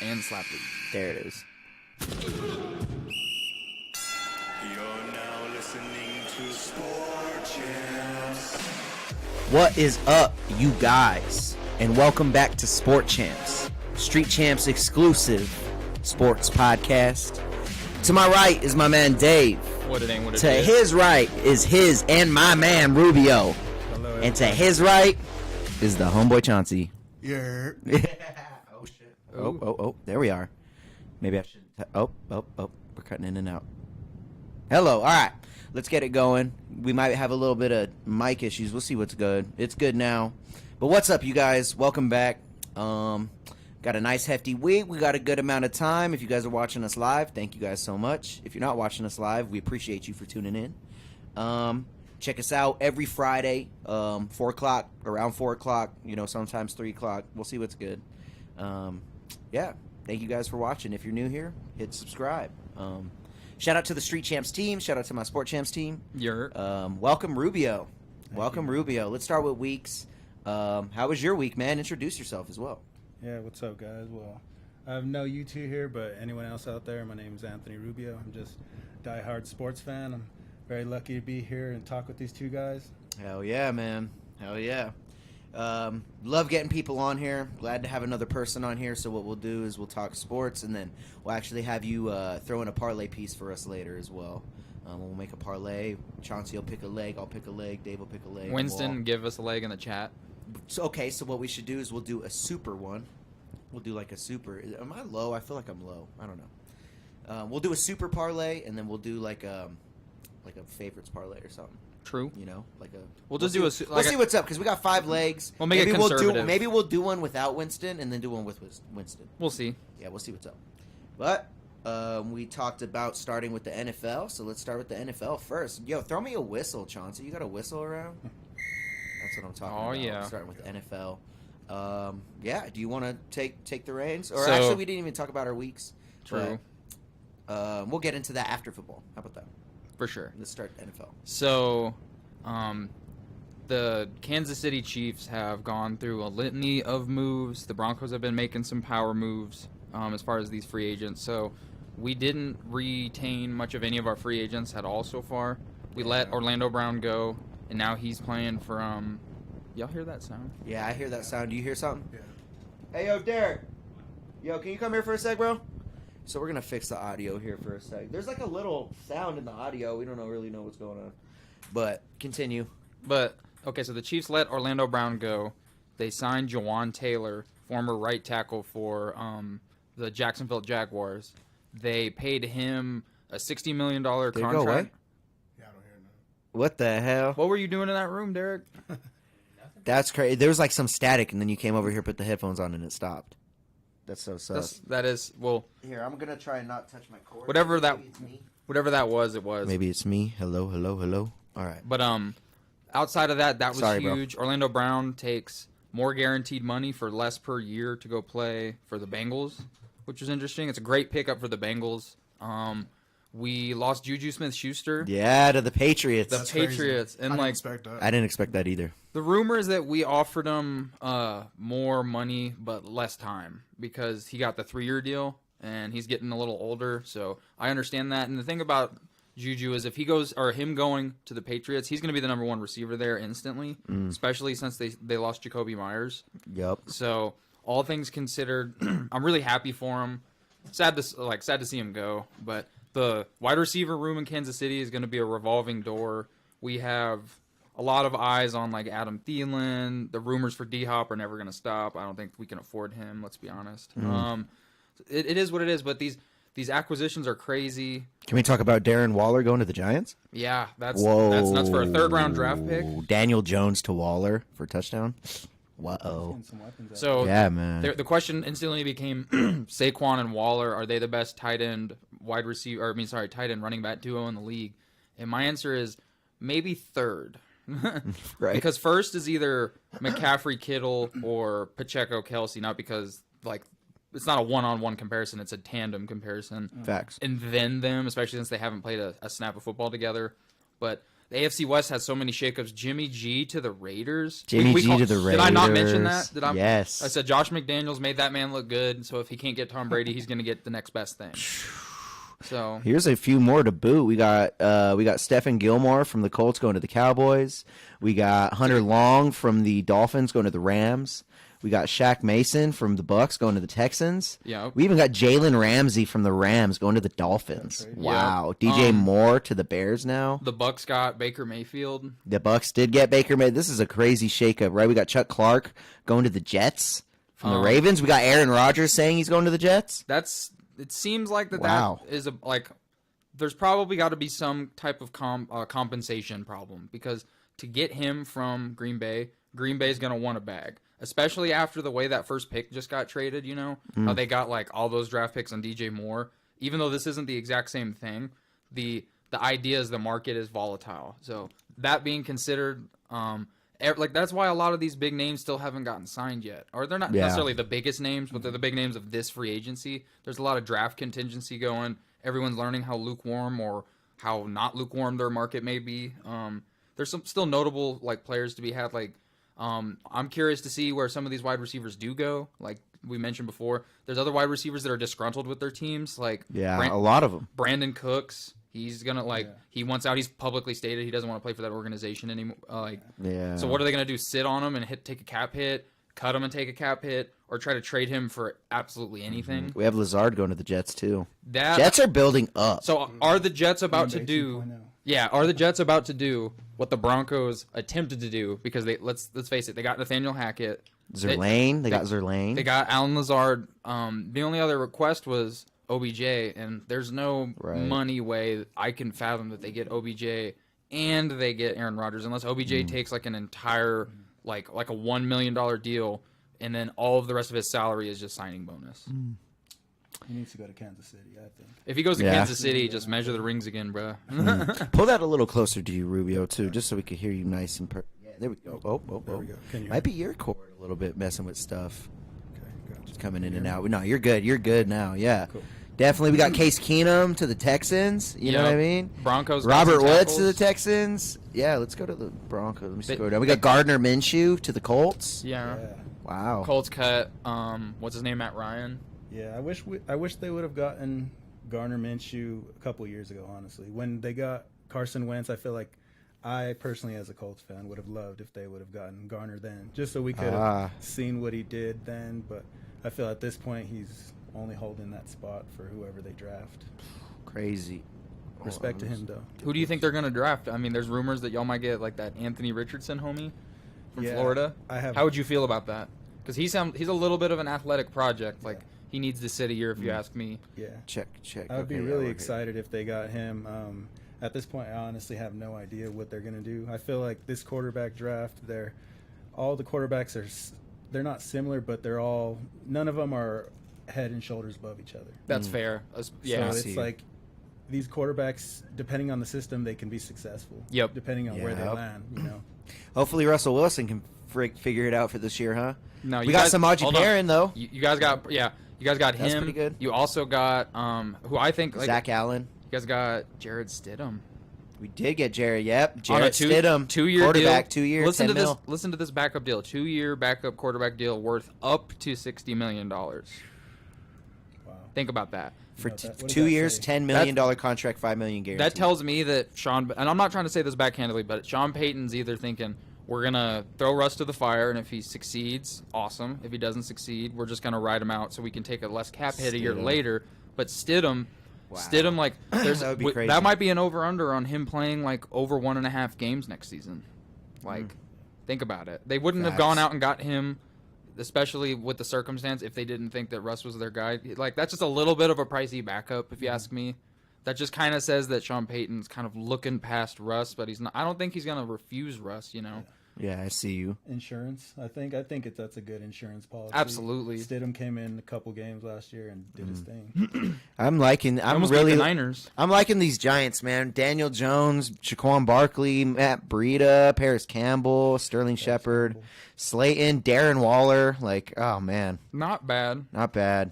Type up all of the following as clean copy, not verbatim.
and slap league. There it is. You're now listening to Sport Champs. What is up, you guys? And welcome back to Sport Champs, Street Champs exclusive sports podcast. To my right is my man Dave. What it ain't, what it To is. his right is his and my man Rubio. Hello, And to his right is the homeboy Chauncey. yeah. Oh shit. Oh, there we are. Maybe I should. Oh, we're cutting in and out. Hello. All right. Let's get it going. We might have a little bit of mic issues. We'll see what's good. It's good now. But what's up, you guys? Welcome back. Got a nice hefty week. We got a good amount of time. If you guys are watching us live, thank you guys so much. If you're not watching us live, we appreciate you for tuning in. Check us out every Friday, 4 o'clock, around 4 o'clock, sometimes 3 o'clock. We'll see what's good. Yeah, thank you guys for watching. If you're new here, hit subscribe. Shout out to the Street Champs team. Shout out to my Sport Champs team. Welcome, Rubio. Rubio. Let's start with weeks. How was your week, man? Introduce yourself as well. Yeah, what's up, guys? Well, I have no you two here, but anyone else out there, my name is Anthony Rubio. I'm just a diehard sports fan. I'm very lucky to be here and talk with these two guys. Hell yeah, man. Hell yeah. Love getting people on here. Glad to have another person on here. So what we'll do is we'll talk sports, and then we'll actually have you throw in a parlay piece for us later as well. We'll make a parlay. Chauncey will pick a leg. I'll pick a leg. Dave will pick a leg. Winston, give us a leg in the chat. So what we should do is we'll do a super one. We'll do like a super. Am I low? I feel like I'm low. I don't know. We'll do a super parlay, and then we'll do like a favorites parlay or something. True. We'll see what's up because we got 5 legs. We'll make it conservative. Maybe we'll do one without Winston and then do one with Winston. We'll see. Yeah, we'll see what's up. But we talked about starting with the NFL, so let's start with the NFL first. Yo, throw me a whistle, Chauncey. You got a whistle around? That's what I'm talking about. Oh, yeah. Starting with the NFL. Yeah, do you want to take the reins? Or So- actually, we didn't even talk about our weeks. True. But, we'll get into that after football. How about that? For sure. Let's start the NFL. So, the Kansas City Chiefs have gone through a litany of moves. The Broncos have been making some power moves as far as these free agents. So, we didn't retain much of any of our free agents at all so far. We let Orlando Brown go, and now he's playing for y'all hear that sound? Yeah, I hear that sound. Do you hear something? Yeah. Hey, yo, Deryk. Yo, can you come here for a sec, bro? So we're going to fix the audio here for a sec. There's like a little sound in the audio. We don't really know what's going on. But continue. But, okay, so the Chiefs let Orlando Brown go. They signed Jawan Taylor, former right tackle for the Jacksonville Jaguars. They paid him a $60 million contract. Did it go away? Yeah, I don't hear nothing. What the hell? What were you doing in that room, Deryk? That's crazy. There was like some static, and then you came over here, put the headphones on, and it stopped. That's so sus. That is, well, Here, I'm going to try and not touch my cord. whatever that Maybe it's me. whatever that was, it was. Maybe it's me. Hello. All right. But outside of that was Sorry, bro. huge. Orlando Brown takes more guaranteed money for less per year to go play for the Bengals, which is interesting. It's a great pickup for the Bengals. We lost Juju Smith-Schuster. Yeah, to the Patriots. The Patriots. I And didn't like expect that. I didn't expect that either. the rumor is that we offered him more money but less time because he got the 3-year deal and he's getting a little older. So I understand that. And the thing about Juju is if he goes or him going to the Patriots, he's going to be the number 1 receiver there instantly, especially since they lost Jacoby Myers. Yup. So all things considered, I'm really happy for him. Sad to see him go, but the wide receiver room in Kansas City is going to be a revolving door. We have a lot of eyes on like Adam Thielen. The rumors for D-Hop are never going to stop. I don't think we can afford him. Let's be honest. It is what it is. But these acquisitions are crazy. Can we talk about Darren Waller going to the Giants? Yeah, that's Whoa. nuts for a 3rd-round draft pick. Daniel Jones to Waller for a touchdoght. Whoa. Getting some weapons out. So Yeah, man. the question instantly became Saquon and Waller, are they the best tight end tight end running back duo in the league? And my answer is maybe 3rd. Right. Because first is either McCaffrey, Kittle, or Pacheco, Kelsey, not because like it's not a one-on-one comparison, it's a tandem comparison. Facts. And then them, especially since they haven't played a snap of football together. But the AFC West has so many shakeups. Jimmy G to the Raiders. Jimmy G to the Raiders. Did I not mention that? Yes. I said Josh McDaniels made that man look good. So if he can't get Tom Brady, he's going to get the next best thing. So here's a few more to boot. We got Stephen Gilmore from the Colts going to the Cowboys. We got Hunter Long from the Dolphins going to the Rams. We got Shaq Mason from the Bucks going to the Texans. Yeah. We even got Jalen Ramsey from the Rams going to the Dolphins. Wow. DJ Moore to the Bears now. The Bucks got Baker Mayfield. The Bucks did get Baker Mayfield. This is a crazy shakeup, right? We got Chuck Clark going to the Jets from the Ravens. We got Aaron Rodgers saying he's going to the Jets. It seems like that is there's probably got to be some type of compensation problem, because to get him from Green Bay is going to want a bag, especially after the way that first pick just got traded, how they got like all those draft picks on DJ Moore. Even though this isn't the exact same thing, the idea is the market is volatile. So that being considered, that's why a lot of these big names still haven't gotten signed yet. Or they're not necessarily the biggest names, but they're the big names of this free agency. There's a lot of draft contingency going. Everyone's learning how lukewarm or how not lukewarm their market may be. There's some still notable like players to be had. Like I'm curious to see where some of these wide receivers do go. Like we mentioned before, there's other wide receivers that are disgruntled with their teams. Like a lot of them. Brandon Cooks. He's gonna he wants out. He's publicly stated he doesn't want to play for that organization anymore. So what are they gonna do? Sit on him and take a cap hit, cut him and take a cap hit, or try to trade him for absolutely anything? We have Lazard going to the Jets too. That Jets are building up. So are the Jets about to do? Yeah, are the Jets about to do what the Broncos attempted to do? Because let's face it, they got Nathaniel Hackett, Zerlane. They got Zerlane. They got Alan Lazard. The only other request was OBJ, and there's no money way I can fathom that they get OBJ and they get Aaron Rodgers unless OBJ takes like an entire like a $1 million deal, and then all of the rest of his salary is just signing bonus. He needs to go to Kansas City, I think. If he goes to Kansas City, just measure the rings again, bro. Pull that a little closer to you, Rubio, too, just so we can hear you nice and yeah, there we go. There we go. Can you might be your cord a little bit messing with stuff. Okay, gotcha. Just coming in and out. No, you're good. You're good now. Yeah. Cool. Definitely, we got Case Keenum to the Texans. You know what I mean? Broncos. Robert Woods to the Texans. Yeah, let's go to the Broncos. Let me scroll down. We got Gardner Minshew to the Colts. Yeah. Wow. Colts cut. What's his name? Matt Ryan. Yeah, I wish they would have gotten Gardner Minshew a couple years ago. Honestly, when they got Carson Wentz, I feel like I personally, as a Colts fan, would have loved if they would have gotten Garner then, just so we could have seen what he did then. But I feel at this point he's only holding that spot for whoever they draft. Crazy. Respect to him, though. Who do you think they're going to draft? I mean, there's rumors that y'all might get like that Anthony Richardson homie from Florida. How would you feel about that? Because he's a little bit of an athletic project. Like he needs to sit a year, if you ask me. Yeah. Check. I would be really excited if they got him. At this point, I honestly have no idea what they're going to do. I feel like this quarterback draft, all the quarterbacks they're not similar, but none of them are head and shoulders above each other. That's fair. Yeah. So it's like these quarterbacks, depending on the system, they can be successful. Yep. Depending on where they land, Hopefully Russell Wilson can figure it out for this year, huh? No, we got Samaje Perine though. You guys got him. That's pretty good. You also got who I think Zach Allen. You guys got Jared Stidham. We did get Jared. Yep, Jared on a Stidham, 2-year quarterback, deal. 2 years. Listen to $10 this. Listen to this backup deal. 2-year backup quarterback deal worth up to $60 million. Wow. Think about that. For 2 years, $10 million contract, $5 million guaranteed. That tells me that and I'm not trying to say this backhandedly, but Sean Payton's either thinking we're gonna throw Russ to the fire, and if he succeeds, awesome. If he doesn't succeed, we're just gonna ride him out so we can take a less cap hit a year later. But Stidham. Wow. Stidham, like, that might be an over-under on him playing, like, over 1.5 games next season. Like, think about it. They wouldn't have gone out and got him, especially with the circumstance, if they didn't think that Russ was their guy. Like, that's just a little bit of a pricey backup, if you ask me. That just kind of says that Sean Payton's kind of looking past Russ, but he's not. I don't think he's going to refuse Russ, Yeah, I see you. Insurance, I think that's a good insurance policy. Absolutely. Stidham came in a couple games last year and did his thing. I'm liking these Giants, man. Daniel Jones, Shaquan Barkley, Matt Breida, Paris Campbell, Sterling Shepard, Slayton, Darren Waller. Like, oh man, not bad. Not bad.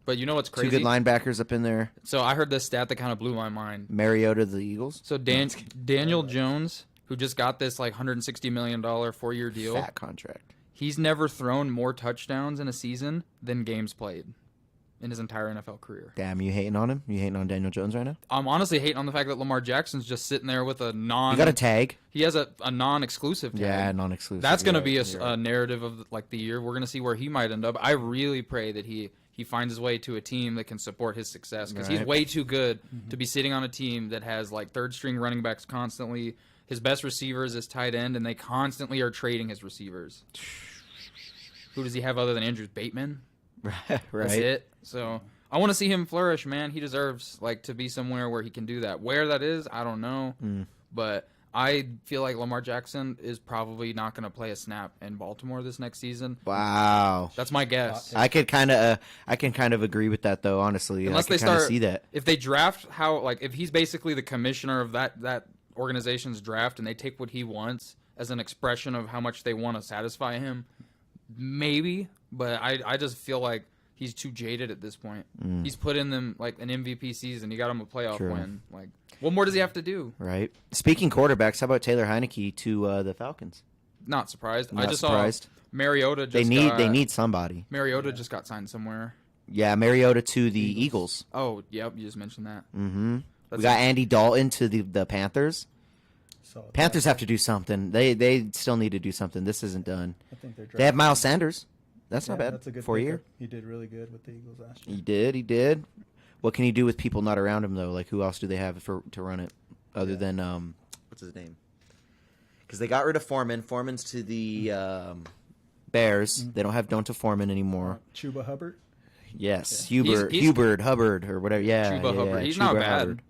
But you know what's Two crazy? good linebackers up in there. So I heard this stat that kind of blew my mind. Mariota, the Eagles. So Daniel Jones, who just got this like $160 million 4-year deal, Fat contract. he's never thrown more touchdowns in a season than games played in his entire NFL career. Damn, you hating on him? You hating on Daniel Jones right now? I'm honestly hating on the fact that Lamar Jackson's just sitting there with a You got a tag? He has a non-exclusive tag. Yeah, non-exclusive. That's going to You're be right. a narrative of like the year. We're going to see where he might end up. I really pray that he finds his way to a team that can support his success because he's Right. way too good to be sitting on a team that has like third-string running backs constantly. His best receiver is his tight end, and they constantly are trading his receivers. Who does he have other than Andrew Bateman? right. That's it. So I want to see him flourish, man. He deserves like to be somewhere where he can do that. Where that is, I don't know. But I feel like Lamar Jackson is probably not going to play a snap in Baltimore this next season. Wow. That's my guess. I can kind of agree with that though. Honestly, Unless I they can kinda start see that. If they draft if he's basically the commissioner of that organization's draft and they take what he wants as an expression of how much they want to satisfy him, maybe. But I just feel like he's too jaded at this point. He's put in them like an MVP season. He got him a playoff True. win. Like, what more does he have to do? Right. Speaking quarterbacks, how about Taylor Heineke to the Falcons? Not surprised. I Not just surprised. saw Mariota. They need somebody. Mariota just got signed somewhere. Yeah, Mariota to the Eagles. Oh, yep. You just mentioned that. Mm-hmm. We That's got Andy Dalton to the Panthers. Solid. Panthers have to do something. They still need to do something. This isn't done. I think they're They have Miles Sanders. That's not bad. That's a good 4-year. pickup. He did really good with the Eagles last year. He did. What can he do with people not around him though? Like who else do they have to run it other than what's his name? Because they got rid of Foreman. Foreman's to the Bears. They don't have Donta Foreman anymore. Chuba Hubbard. Yes, He's- Hubert Hubbard or whatever. Yeah, Chuba yeah, Hubbard. He's Chuba not bad. Hubbard.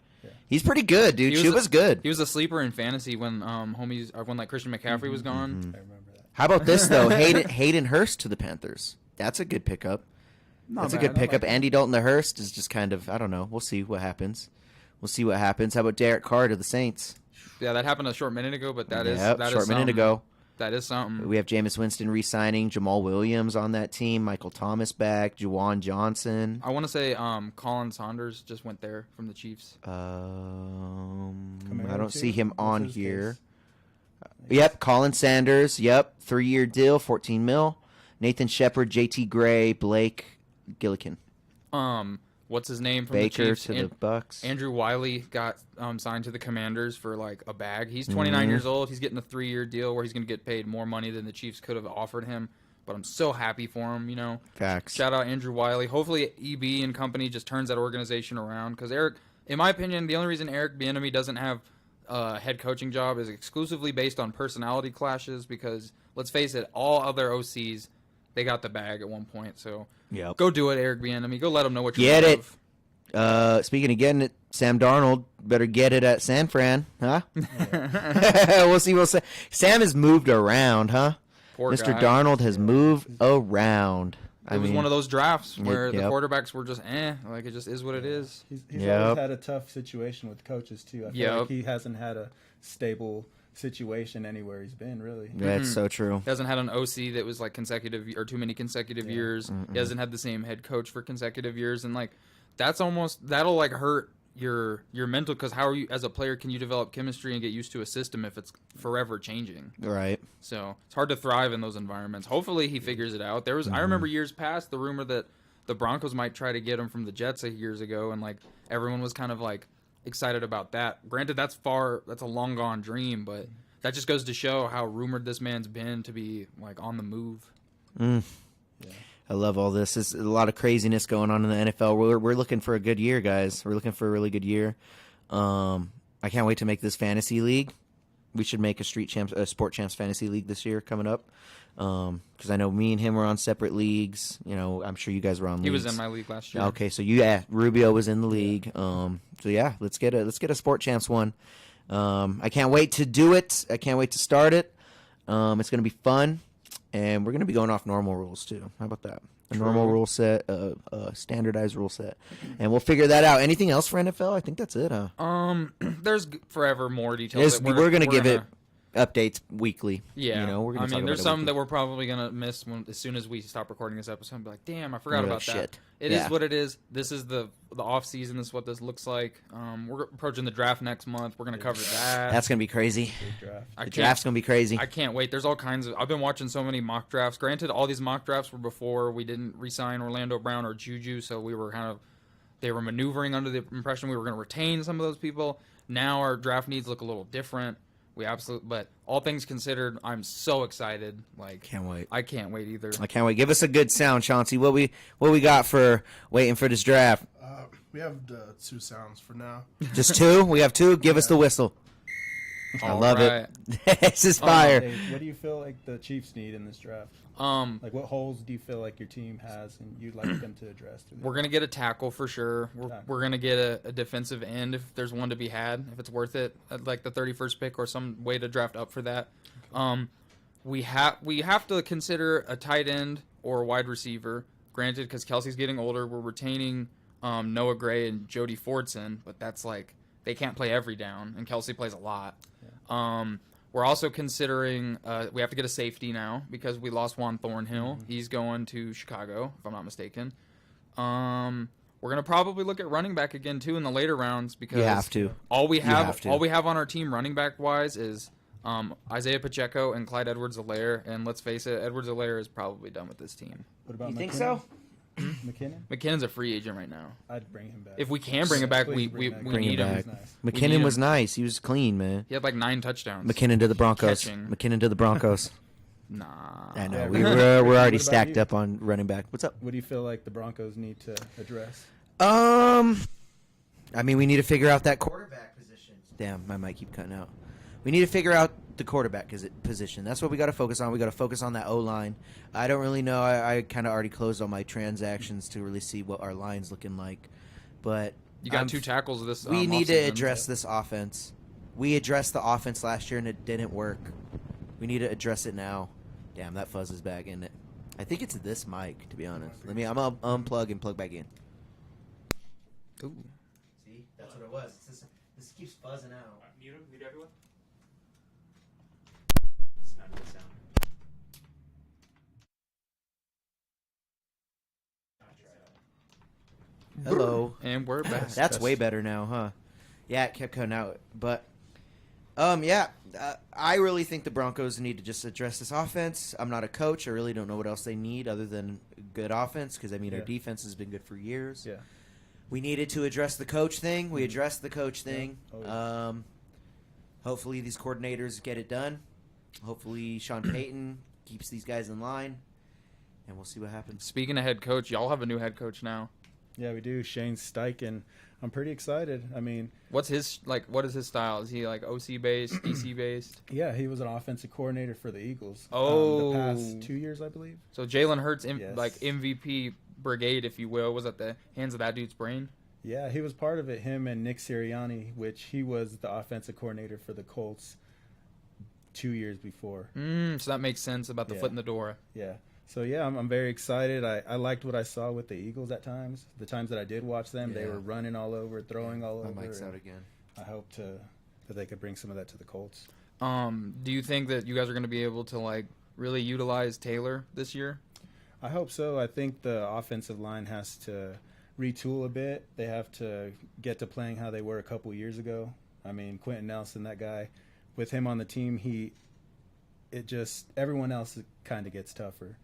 He's pretty good, dude. He was Chuba's good. He was a sleeper in fantasy when when like Christian McCaffrey was gone. I remember that. How about this though? Hayden Hurst to the Panthers. That's a good pickup. That's a good pickup. Andy Dalton to Hurst is just kind of, I don't know. We'll see what happens. How about Deryk Carr to the Saints? Yeah, that happened a short minute ago, but that is Yep, that short is minute something. ago. That is something. We have Jameis Winston re-signing, Jamal Williams on that team, Michael Thomas back, Juwan Johnson. I want to say Colin Saunders just went there from the Chiefs. I Kamara don't too? see him What's on his here. case? Yep, Colin Sanders. Yep, 3-year deal, $14 million. Nathan Shepard, J.T. Gray, Blake Gillikin. What's his name from Baker the Chiefs? to the Bucks. Andrew Wiley got signed to the Commanders for like a bag. He's 29 years old. He's getting a 3-year deal where he's going to get paid more money than the Chiefs could have offered him. But I'm so happy for him, you know. Facts. Shout out Andrew Wiley. Hopefully EB and company just turns that organization around. Because Eric, in my opinion, the only reason Eric Bieniemy doesn't have a head coaching job is exclusively based on personality clashes. Because let's face it, all other OCs, they got the bag at one point. So Yep. go do it, Eric Bieniemy. Go let them know what you're Get made it. of. Speaking of getting it, Sam Darnold better get it at San Fran, huh? We'll see. Sam has moved around, huh? Poor Mr. guy. Darnold has moved around. It was one of those drafts where Yep. the quarterbacks were just like it just is what it is. He's Yep. always had a tough situation with coaches too. I feel Yep. like he hasn't had a stable situation anywhere he's been really. That's so true. He hasn't had an OC that was like consecutive or too many consecutive years. He hasn't had the same head coach for consecutive years, and like that'll like hurt your mental because how are you as a player can you develop chemistry and get used to a system if it's forever changing? Right. So it's hard to thrive in those environments. Hopefully he figures it out. I remember years past the rumor that the Broncos might try to get him from the Jets years ago, and like everyone was kind of like excited about that. Granted, that's a long gone dream, but that just goes to show how rumored this man's been to be like on the move. I love all this. There's a lot of craziness going on in the NFL. We're looking for a good year, guys. We're looking for a really good year. I can't wait to make this fantasy league. We should make a Sport Champs fantasy league this year coming up. Because I know me and him were on separate leagues. You know, I'm sure you guys were on. He leagues. was in my league last year. Okay, so Rubio was in the league. So yeah, let's get a Sport Champs one. I can't wait to do it. I can't wait to start it. It's gonna be fun, and we're gonna be going off normal rules too. How about that? A normal rule set, a standardized rule set, and we'll figure that out. Anything else for NFL? I think that's it, huh? There's forever more details. We're gonna give it. updates weekly. Yeah, You know, we're gonna talk there's about it some weekly. that we're probably gonna miss as soon as we stop recording this episode. And be like, damn, I forgot Oh, about that. shit. It is Yeah. what it is. This is the off season. This is what this looks like. We're approaching the draft next month. We're gonna cover that. That's gonna be crazy. Big draft. I The can't- draft's gonna be crazy. I can't wait. There's all kinds of. I've been watching so many mock drafts. Granted, all these mock drafts were before we didn't re-sign Orlando Brown or Juju, so we were kind of. They were maneuvering under the impression we were going to retain some of those people. Now our draft needs look a little different. But all things considered, I'm so excited. Like, Can't wait. I can't wait either. I can't wait. Give us a good sound, Chauncey. What we got for waiting for this draft? We have the 2 sounds for now. Just 2? We have 2. Give us the whistle. I All love right. it. This is fire. Hey, what do you feel like the Chiefs need in this draft? Like, what holes do you feel like your team has and you'd like them to address? We're gonna get a tackle for sure. We're gonna get a defensive end if there's one to be had, if it's worth it, at like the 31st pick or some way to draft up for that. We have to consider a tight end or a wide receiver. Granted, because Kelsey's getting older, we're retaining Noah Gray and Jody Fordson, but that's like they can't play every down, and Kelsey plays a lot. We're also considering we have to get a safety now because we lost Juan Thornhill. Mm-hmm. He's going to Chicago, if I'm not mistaken. We're gonna probably look at running back again too in the later rounds because You have to. all we have have to. all we have on our team running back wise is Isaiah Pacheco and Clyde Edwards-Helaire, and let's face it, Edwards-Helaire is probably done with this team. What about You think McKinnon? so? McKinnon? McKinnon's a free agent right now. I'd bring him back. If we can bring him back, we Please bring Bring him need him. back. Nice. We McKinnon need was him. nice. He was clean, man. He had like 9 touchdowns. McKinnon to the Broncos. Catching. McKinnon to the Broncos. Nah. I know. Yeah, We're what already about stacked you? up on running back. What's up? What do you feel like the Broncos need to address? I mean, we need to figure out that quarterback position. Damn, my mic keep cutting out. We need to figure out the quarterback position. That's what we got to focus on. We got to focus on that O-line. I don't really know. I kind of already closed all my transactions to really see what our line's looking like. But You got 2 tackles this. we need to offseason. address this offense. We addressed the offense last year and it didn't work. We need to address it now. Damn, that fuzz is back in it. I think it's this mic, to be honest. I'm gonna unplug and plug back in. Ooh. See, that's what it was. This keeps buzzing out. Mute everyone. It's not good sound. Hello. And we're back. That's way better now, huh? Yeah, it kept cutting out. But, I really think the Broncos need to just address this offense. I'm not a coach. I really don't know what else they need other than good offense because, our Yeah. defense has been good for years. Yeah. We needed to address the coach thing. We addressed the coach thing. Oh, yeah. Hopefully these coordinators get it done. Hopefully Sean Payton keeps these guys in line. And we'll see what happens. Speaking of head coach, y'all have a new head coach now. Yeah, we do. Shane Steichen. I'm pretty excited. I mean, What is his style? Is he like OC based, DC based? yeah, he was an offensive coordinator for the Eagles. Oh. The past 2 years, I believe. So Jalen Hurts, Yes. like MVP brigade, if you will, was at the hands of that dude's brain. Yeah, he was part of it. Him and Nick Sirianni, which he was the offensive coordinator for the Colts 2 years before. So that makes sense about the Yeah. foot in the door. Yeah. So yeah, I'm very excited. I liked what I saw with the Eagles at times. The times that I did watch them, they Yeah. were running all over, throwing all My over. mic's out and again. I hope that they could bring some of that to the Colts. Do you think that you guys are going to be able to like really utilize Taylor this year? I hope so. I think the offensive line has to retool a bit. They have to get to playing how they were a couple years ago. I mean, Quentin Nelson, that guy, with him on the team, everyone else kind of gets tougher.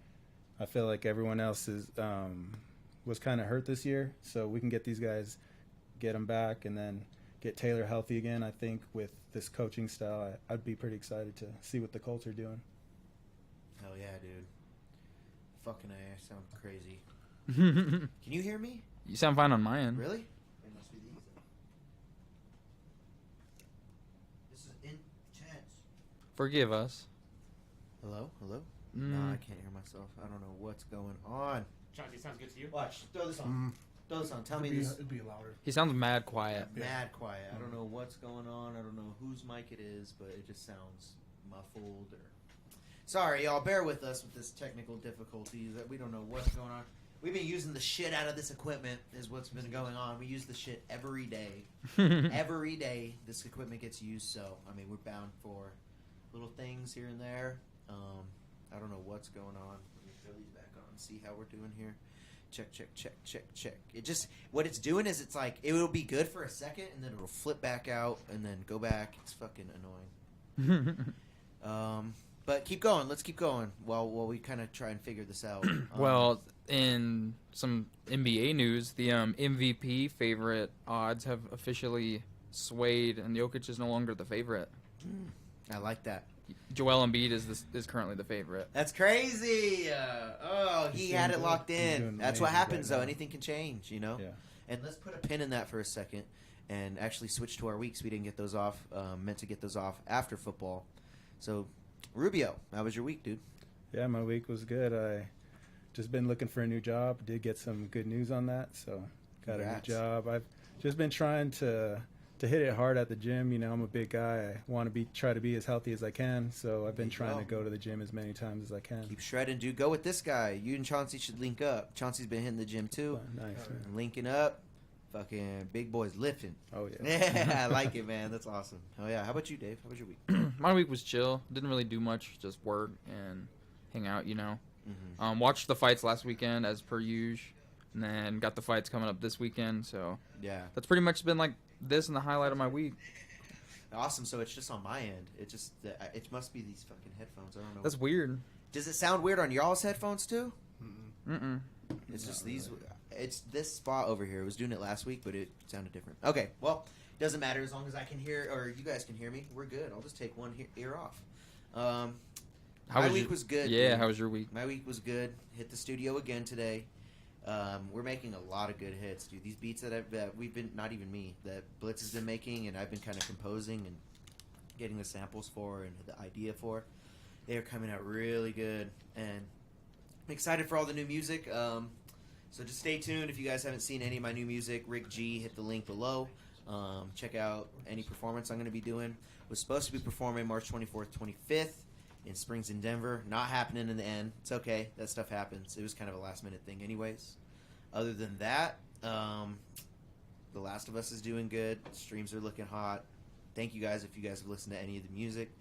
I feel like everyone else was kind of hurt this year, so we can get these guys, get them back, and then get Taylor healthy again. I think with this coaching style, I'd be pretty excited to see what the Colts are doing. Hell yeah, dude. Fucking I sound crazy. You Can you hear me? sound fine on my end. Really? It must be these. This is intense. Forgive us. Hello? Hello? Mm. No, I can't hear myself. I don't know what's going on. Chauncey, sounds good to you? Watch. Throw this on. Throw this on. Tell me this. It'd be louder. He sounds mad quiet. Mad quiet. I don't know what's going on. I don't know whose mic it is, but it just sounds muffled. Or sorry, y'all. Bear with us with this technical difficulties. That we don't know what's going on. We've been using the shit out of this equipment. Is what's been going on. We use the shit every day. Every day, this equipment gets used. So I mean, we're little things here and there. I don't know what's going on. Let me throw these back on and see how we're doing here. Check. It just, what it's doing is it's like, it will be good for a second and then it'll flip back out and then go back. It's fucking annoying. But keep going. Let's keep going while we kind of try and figure this out. Well, in some NBA news, the MVP favorite odds have officially swayed, and Jokic is no longer the favorite. I like that. Joel Embiid is currently the favorite. That's crazy. He had it locked He's in. doing That's what amazing happens, right though. now. Anything can change, you know? Yeah. And let's put a pin in that for a second and actually switch to our weeks. We didn't get those off. Meant to get those off after football. So, Rubio, how was your week, dude? Yeah, my week was good. I just been looking for a new job. Did get some good news on that, so got Congrats. a new job. I've just been trying to hit it hard at the gym. You know, I'm a big guy. I want to try to be as healthy as I can. So I've been trying to go to the gym as many times as I can. Keep shredding, dude. Go with this guy. You and Chauncey should link up. Chauncey's been hitting the gym, too. Nice, man. Linking up. Fucking big boys lifting. Oh, yeah. Yeah, I like it, man. That's awesome. Oh, yeah. How about you, Dave? How was your week? My week was chill. Didn't really do much. Just work and hang out, you know. Mm-hmm. Watched the fights last weekend as per usual, and then got the fights coming up this weekend. So Yeah. that's pretty much been like this and the highlight of my week. Awesome. So it's just on my end. It must be these fucking headphones. I don't know. That's weird. Does it sound weird on y'all's headphones too? Mm-mm. It's just these. It's this spot over here. I was doing it last week, but it sounded different. Okay. Well, doesn't matter as long as I can hear or you guys can hear me. We're good. I'll just take one ear off. My week was good. Yeah. dude. How was your week? My week was good. Hit the studio again today. We're making a lot of good hits, dude. These beats that we've been, not even me, that Blitz has been making and I've been kind of composing and getting the samples for and the idea for, they are coming out really good. And I'm excited for all the new music. So just stay tuned. If you guys haven't seen any of my new music, Rick G, hit the link below. Check out any performance I'm going to be doing. Was supposed to be performing March 24th, 25th. In Springs in Denver. Not happening in the end. It's okay. That stuff happens. It was kind of a last-minute thing anyways. Other than that, The Last of Us is doing good. Streams are looking hot. Thank you guys if you guys have listened to any of the music.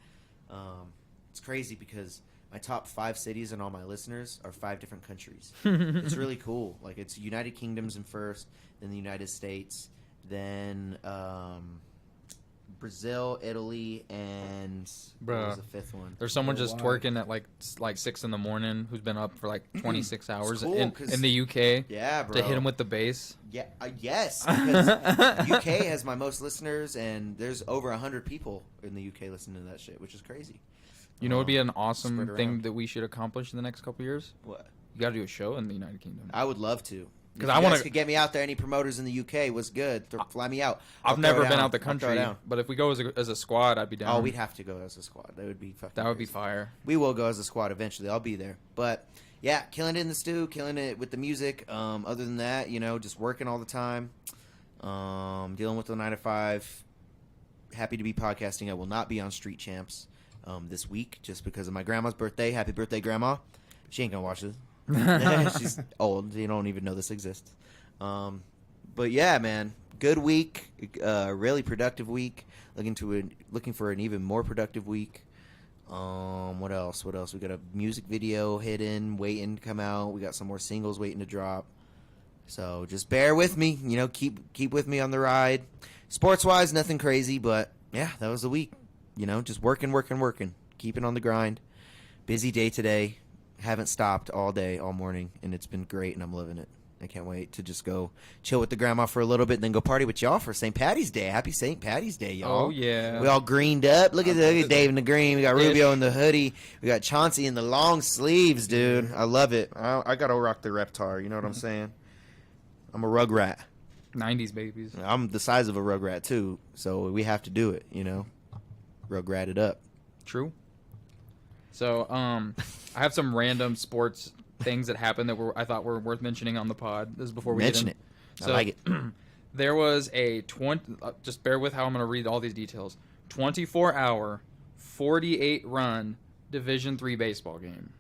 It's crazy because my top 5 cities and all my listeners are 5 different countries. It's really cool. Like, it's United Kingdom's in first, then the United States, then Brazil, Italy, and what was the 5th one? There's someone Oh, just wow. twerking at like 6 in the morning who's been up for like 26 hours cool, in 'cause- the UK Yeah, bro. to hit him with the bass. Yeah, yes, because UK has my most listeners, and there's over 100 people in the UK listening to that shit, which is crazy. You know, it would be an Spread awesome around. thing that we should accomplish in the next couple years. What? You got to do a show in the United Kingdom. I would love to. 'Cause If I you wanna- guys could get me out there. Any promoters in the UK was good. Fly me out. I've I'll never throw it been down. out the I'll throw it country, down. but if we go as a squad, I'd be down. Oh, we'd have to go as a squad. That would be fucking. That would be crazy. fire. We will go as a squad eventually. I'll be there. But yeah, killing it in the stew, killing it with the music. Other than that, you know, just working all the time. Dealing with the 9 to 5. Happy to be podcasting. I will not be on Street Champs this week just because of my grandma's birthday. Happy birthday, Grandma. She ain't gonna watch this. She's old. You don't even know this exists. But yeah, man, good week. Really productive week. Looking for an even more productive week. What else? We got a music video hidden, waiting to come out. We got some more singles waiting to drop. So just bear with me. You know, keep with me on the ride. Sports wise, nothing crazy, but yeah, that was the week. You know, just working, keeping on the grind. Busy day today. Haven't stopped all day, all morning, and it's been great, and I'm loving it. I can't wait to just go chill with the grandma for a little bit and then go party with y'all for St. Patty's Day. Happy St. Patty's Day, y'all. Oh, yeah. We all greened up. Look at Dave in the green. We got Rubio in the hoodie. We got Chauncey in the long sleeves, dude. I love it. I got to rock the Reptar. You know what I'm saying? I'm a rugrat. 90s babies. I'm the size of a rugrat, too, so we have to do it, you know? Rugrat it up. True. So, I have some random sports things that happened that I thought were worth mentioning on the pod. This is before we Mention get it. in. I like it. There was a just bear with how I'm going to read all these details. 24-hour, 48-run Division III baseball game.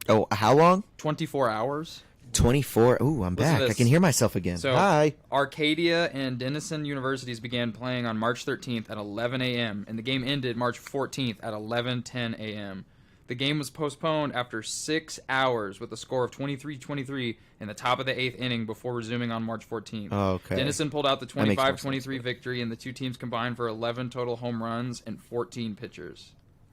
Oh, how long? 24 hours. 24. Ooh, I'm Listen to back. I this. can hear myself again. So, Hi. Arcadia and Denison universities began playing on March 13th at 11 a.m., and the game ended March 14th at 11:10 a.m. The game was postponed after 6 hours with a score of 23-23 in the top of the 8th inning before resuming on March 14th. Okay. Denison pulled out the That makes more 25-23 victory, and the two teams combined for 11 total home runs and 14 pitchers.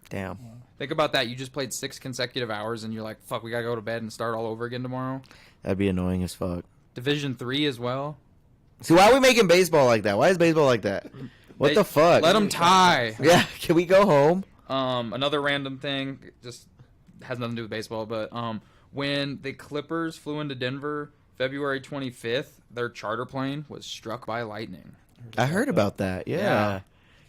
Damn. Think about that. You just played 6 consecutive hours, and you're like, fuck, we got to go to bed and start all over again tomorrow. That'd be annoying as fuck. Division 3 as well. See, why are we making baseball like that? Why is baseball like that? What the fuck? Let them tie. Yeah, can we go home? Another random thing, just has nothing to do with baseball, but when the Clippers flew into Denver February 25th, their charter plane was struck by lightning. I heard about that. Yeah. Yeah.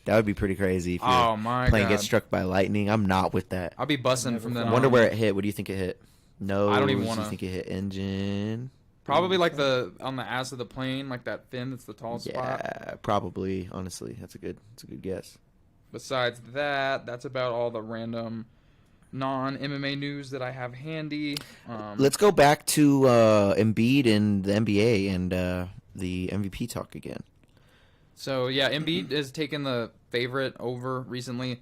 That would be pretty crazy if your Oh my plane god! gets struck by lightning. I'm not with that. I'll be bussing from then I on. wonder where it hit. What do you think it hit? No. I don't even Do wanna- you think it hit engine? Probably like on the ass of the plane, like that fin that's the tall spot. Yeah, probably. Honestly, that's a good guess. Besides that, that's about all the random non-MMA news that I have handy. Let's go back to Embiid and the NBA and the MVP talk again. So yeah, Embiid has taken the favorite over recently.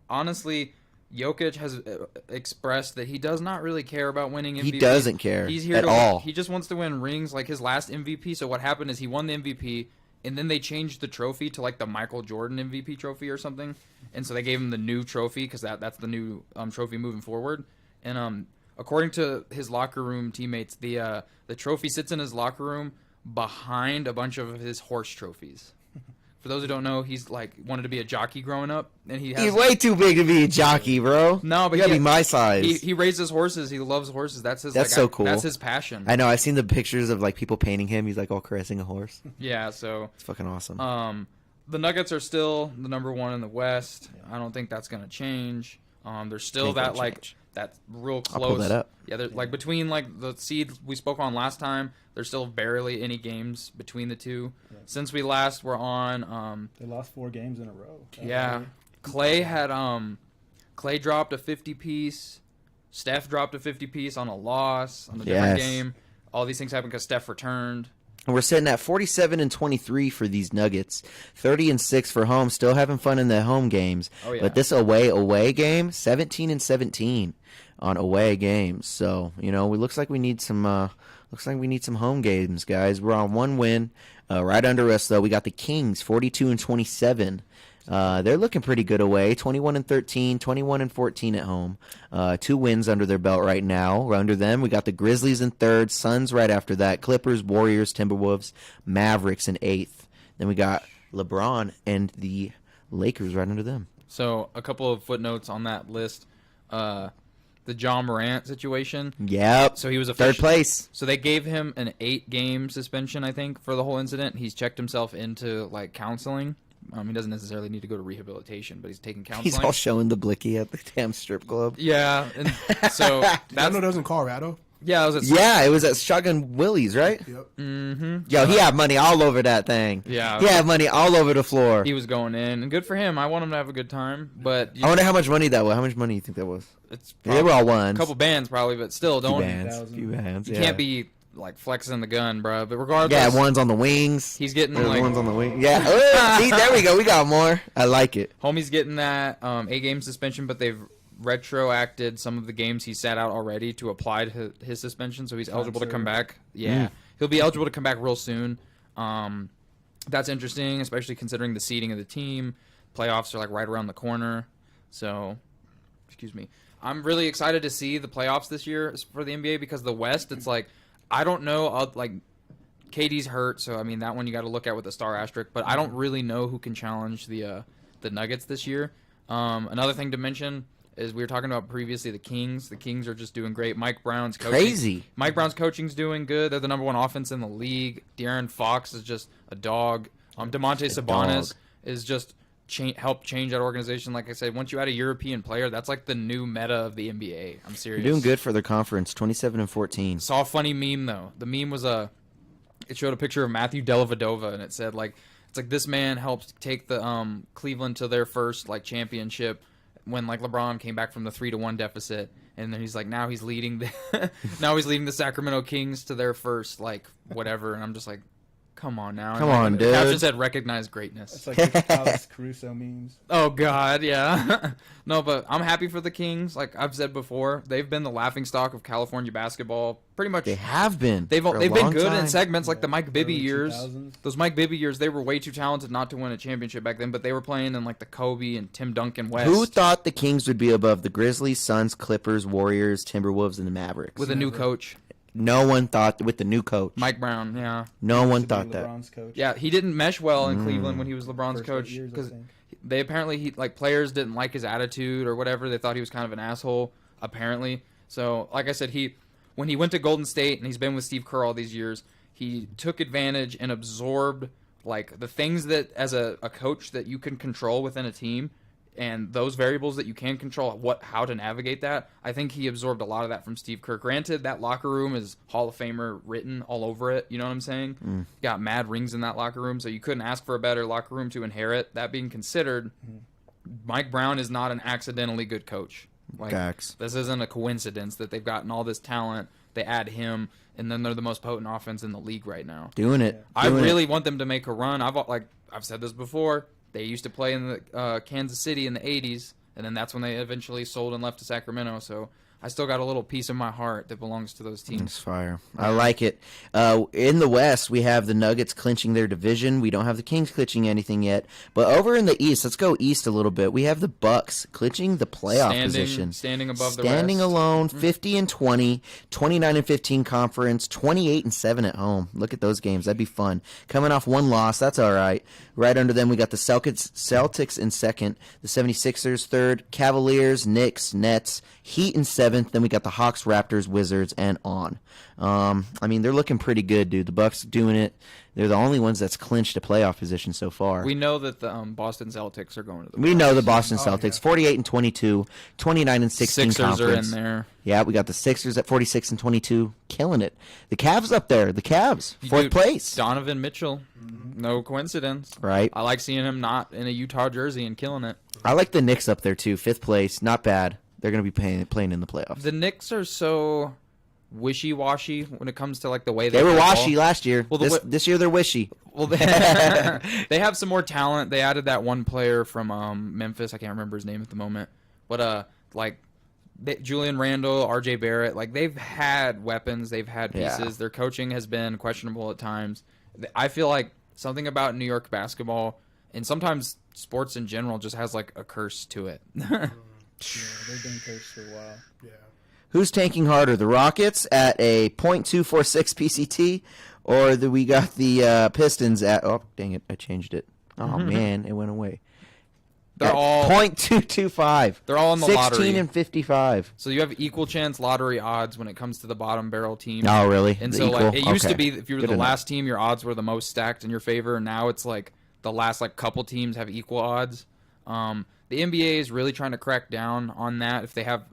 Honestly, Jokic has expressed that he does not really care about winning MVP. He doesn't care He's here at to all. He just wants to win rings, like his last MVP. So what happened is he won the MVP, and then they changed the trophy to like the Michael Jordan MVP trophy or something. And so they gave him the new trophy because that's the new trophy moving forward. And according to his locker room teammates, the trophy sits in his locker room behind a bunch of his horse trophies. For those who don't know, he's like wanted to be a jockey growing up, and he has He's way too big to be a jockey, bro. No, but you gotta he- be my size. he raises horses. He loves horses. That's his. That's like, so cool. That's his passion. I know. I've seen the pictures of like people painting him. He's like all caressing a horse. Yeah. So It's fucking awesome. the Nuggets are still the number one in the West. I don't think that's gonna change. There's still Ain't that gonna like change. that real I'll close. pull that up. Yeah, they're, like between like the seeds we spoke on last time. There's still barely any games between the two. Yeah. Since we last were on, They lost 4 games in a row. yeah, Clay had Clay dropped a 50 piece. Steph dropped a 50 piece on a loss on a different Yes. game. All these things happened because Steph returned. And we're sitting at 47-23 for these Nuggets, 30-6 for home. Still having fun in the home games. Oh, yeah. But this away game, 17-17 on away games. So it looks like we need some home games, guys. We're on 1 win, right under us though. We got the Kings, 42-27. They're looking pretty good away, 21-13, 21-14 at home. 2 wins under their belt right now. Under them, we got the Grizzlies in 3rd, Suns right after that, Clippers, Warriors, Timberwolves, Mavericks in 8th. Then we got LeBron and the Lakers right under them. So a couple of footnotes on that list. The John Morant situation. Yep. So he was 3rd place. So they gave him an 8-game suspension, I think, for the whole incident. He's checked himself into like counseling. He doesn't necessarily need to go to rehabilitation, but he's taking counseling. He's all showing the blicky at the damn strip club. Yeah, and so That's that's those in Colorado. yeah. I was at Yeah, it was at Shotgun Willie's, right? Yep. Yo, he had money all over that thing. Yeah. He had money all over the floor. He was going in, and good for him. I want him to have a good time, but I wonder how much money that was. How much money do you think that was? it's They were all ones. a couple bands probably, but still, Few don't. bands. Few bands. You Yeah. can't be like flexing the gun, bro. But regardless, Yeah, ones on the wings. he's getting There's like ones on the wing. Yeah. Oh, see, there we go. We got more. I like it. homie's getting that 8-game suspension, but they've retroacted some of the games he sat out already to apply to his suspension, so he's eligible to come back. Yeah, he'll be eligible to come back real soon. That's interesting, especially considering the seeding of the team. Playoffs are like right around the corner, so excuse me. I'm really excited to see the playoffs this year for the NBA because the West, it's like I don't know, like KD's hurt, so I mean that one you got to look at with a star asterisk. But I don't really know who can challenge the Nuggets this year. Another thing to mention is we were talking about previously the Kings. The Kings are just doing great. Mike Brown's coaching. Crazy. Mike Brown's coaching's doing good. They're the number 1 offense in the league. De'Aaron Fox is just a dog. DeMonte Sabonis dog. is just helped change that organization. Like I said, once you add a European player, that's like the new meta of the NBA. I'm serious. You're doing good for their conference, 27-14. Saw a funny meme though. The meme was it showed a picture of Matthew Dellavedova, and it said like it's like this man helped take the Cleveland to their first like championship when like LeBron came back from the 3-1 deficit, and then he's like, now he's leading the Sacramento Kings to their first like whatever, and I'm just like, come on now. Come and, on, the dude. caption said recognize greatness. It's like the Alex Caruso memes. Oh God, yeah. No, but I'm happy for the Kings. Like I've said before, they've been the laughingstock of California basketball. Pretty much, They have been. they've for a been long good time. in segments like the Mike Bibby Early years. 2000s. Those Mike Bibby years, they were way too talented not to win a championship back then. But they were playing in like the Kobe and Tim Duncan West. Who thought the Kings would be above the Grizzlies, Suns, Clippers, Warriors, Timberwolves, and the Mavericks? with a new coach, No one thought with the new coach. Mike Brown? Yeah, No one To be thought that. LeBron's coach. yeah. He didn't mesh well in Cleveland when he was LeBron's First 8 coach years, I because think. they apparently players didn't like his attitude or whatever. They thought he was kind of an asshole apparently. So like I said, when he went to Golden State and he's been with Steve Kerr all these years, he took advantage and absorbed like the things that as a coach that you can control within a team and those variables that you can control, how to navigate that. I think he absorbed a lot of that from Steve Kerr. Granted, that locker room is Hall of Famer written all over it. You know what I'm saying? Got mad rings in that locker room, so you couldn't ask for a better locker room to inherit. That being considered, Mike Brown is not an accidentally good coach. Like, Facts. this isn't a coincidence that they've gotten all this talent. They add him, and then they're the most potent offense in the league right now. Doing it. I Doing it. really want them to make a run. I've said this before. They used to play in the Kansas City in the 80s, and then that's when they eventually sold and left to Sacramento. So I still got a little piece of my heart that belongs to those It's teams. fire. I like it. In the West, we have the Nuggets clinching their division. We don't have the Kings clinching anything yet. But over in the East, let's go East a little bit. We have the Bucks clinching the playoff position. Standing above the Standing rest. alone, 50-20, 29-15 conference, 28-7 at home. Look at those games. That'd be fun. Coming off one loss, that's all right. Right under them, we got the Celtics in second, the 76ers third, Cavaliers, Knicks, Nets, Heat in seventh. Then we got the Hawks, Raptors, Wizards, and on. I mean, they're looking pretty good, dude. The Bucks doing it. They're the only ones that's clinched a playoff position so far. We know that the Boston Celtics are going to the We know the Boston Oh, Celtics, 48-22, 29-16 Sixers conference. are in there. Yeah, we got the Sixers at 46-22, killing it. The Cavs up there, the Cavs, fourth Dude, place. Donovan Mitchell. No coincidence. Right. I like seeing him not in a Utah jersey and killing it. I like the Knicks up there too, fifth place, not bad. They're going to be playing in the playoffs. The Knicks are so wishy-washy when it comes to like the way They were play washy ball. last year. Well, This year they're wishy. Well, they have some more talent. They added that one player from Memphis. I can't remember his name at the moment. But Julian Randle, R.J. Barrett, like they've had weapons. They've had pieces. Yeah. Their coaching has been questionable at times. I feel like something about New York basketball and sometimes sports in general just has like a curse to it. Yeah, they've been coached for a while. Yeah. Who's tanking harder, the Rockets at a .246 PCT, or we got the Pistons at? Oh, dang it! I changed it. Oh man, it went away. They're At all .225. They're all in the 16 lottery. and 55. So you have equal chance lottery odds when it comes to the bottom barrel team. Oh, really? And The so like equal? it used to Okay. be if you were Good the enough. last team, your odds were the most stacked in your favor. And now it's like the last like couple teams have equal odds. The NBA is really trying to crack down on that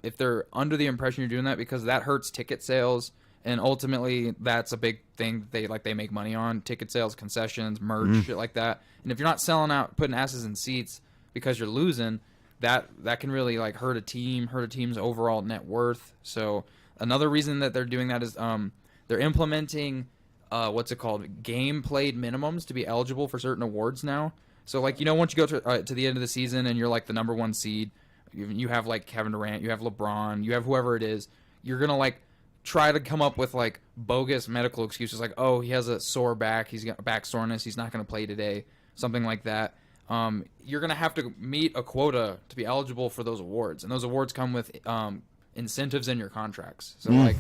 if they're under the impression you're doing that, because that hurts ticket sales, and ultimately that's a big thing they make money on: ticket sales, concessions, merch, shit like that. And if you're not selling out, putting asses in seats because you're losing, that can really like hurt a team's overall net worth. So another reason that they're doing that is they're implementing what's it called, game played minimums to be eligible for certain awards now. So like, once you go to the end of the season and you're like the number one seed, you have like Kevin Durant, you have LeBron, you have whoever it is, you're gonna like try to come up with like bogus medical excuses like, oh, he has a sore back, he's got back soreness, he's not gonna play today, something like that. You're gonna have to meet a quota to be eligible for those awards, and those awards come with incentives in your contracts. So like,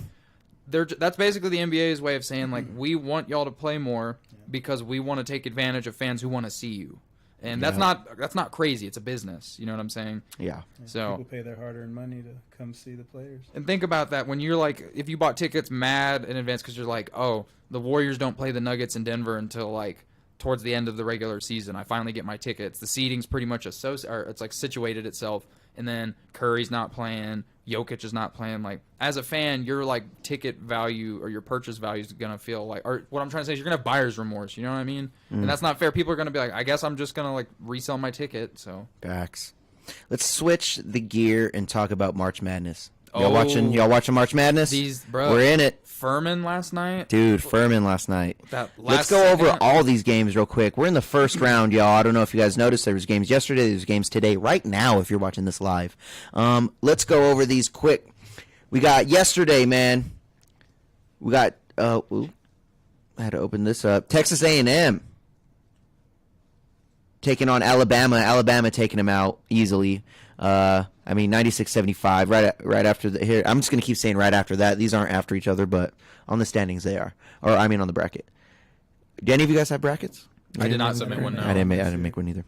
that's basically the NBA's way of saying like, we want y'all to play more because we want to take advantage of fans who want to see you, and that's not crazy. It's a business. You know what I'm saying? Yeah. So People pay their hard-earned money to come see the players. and think about that when you're like, if you bought tickets mad in advance because you're like, oh, the Warriors don't play the Nuggets in Denver until like towards the end of the regular season. I finally get my tickets. The seating's pretty much it's like situated itself, and then Curry's not playing, Jokic is not playing. Like, as a fan, your like ticket value or your purchase value is gonna feel like, or what I'm trying to say is you're gonna have buyer's remorse. You know what I mean? And that's not fair. People are gonna be like, I guess I'm just gonna like resell my ticket. So Facts. let's switch the gear and talk about March Madness. Y'all Oh. watching? Y'all watching March Madness? Bro, We're in it, Furman last night. dude. Furman last night. That Let's last go over second- all these games real quick. We're in the first round, y'all. I don't know if you guys noticed. There was games yesterday. There's games today. Right now, if you're watching this live, let's go over these quick. We got yesterday, man. We got. I had to open this up. Texas A&M taking on Alabama. Alabama taking them out easily. 96-75. Right after the here. I'm just gonna keep saying right after that. These aren't after each other, but on the standings they are. Or on the bracket. Do any of you guys have brackets? I did not submit one. No. I didn't make one either.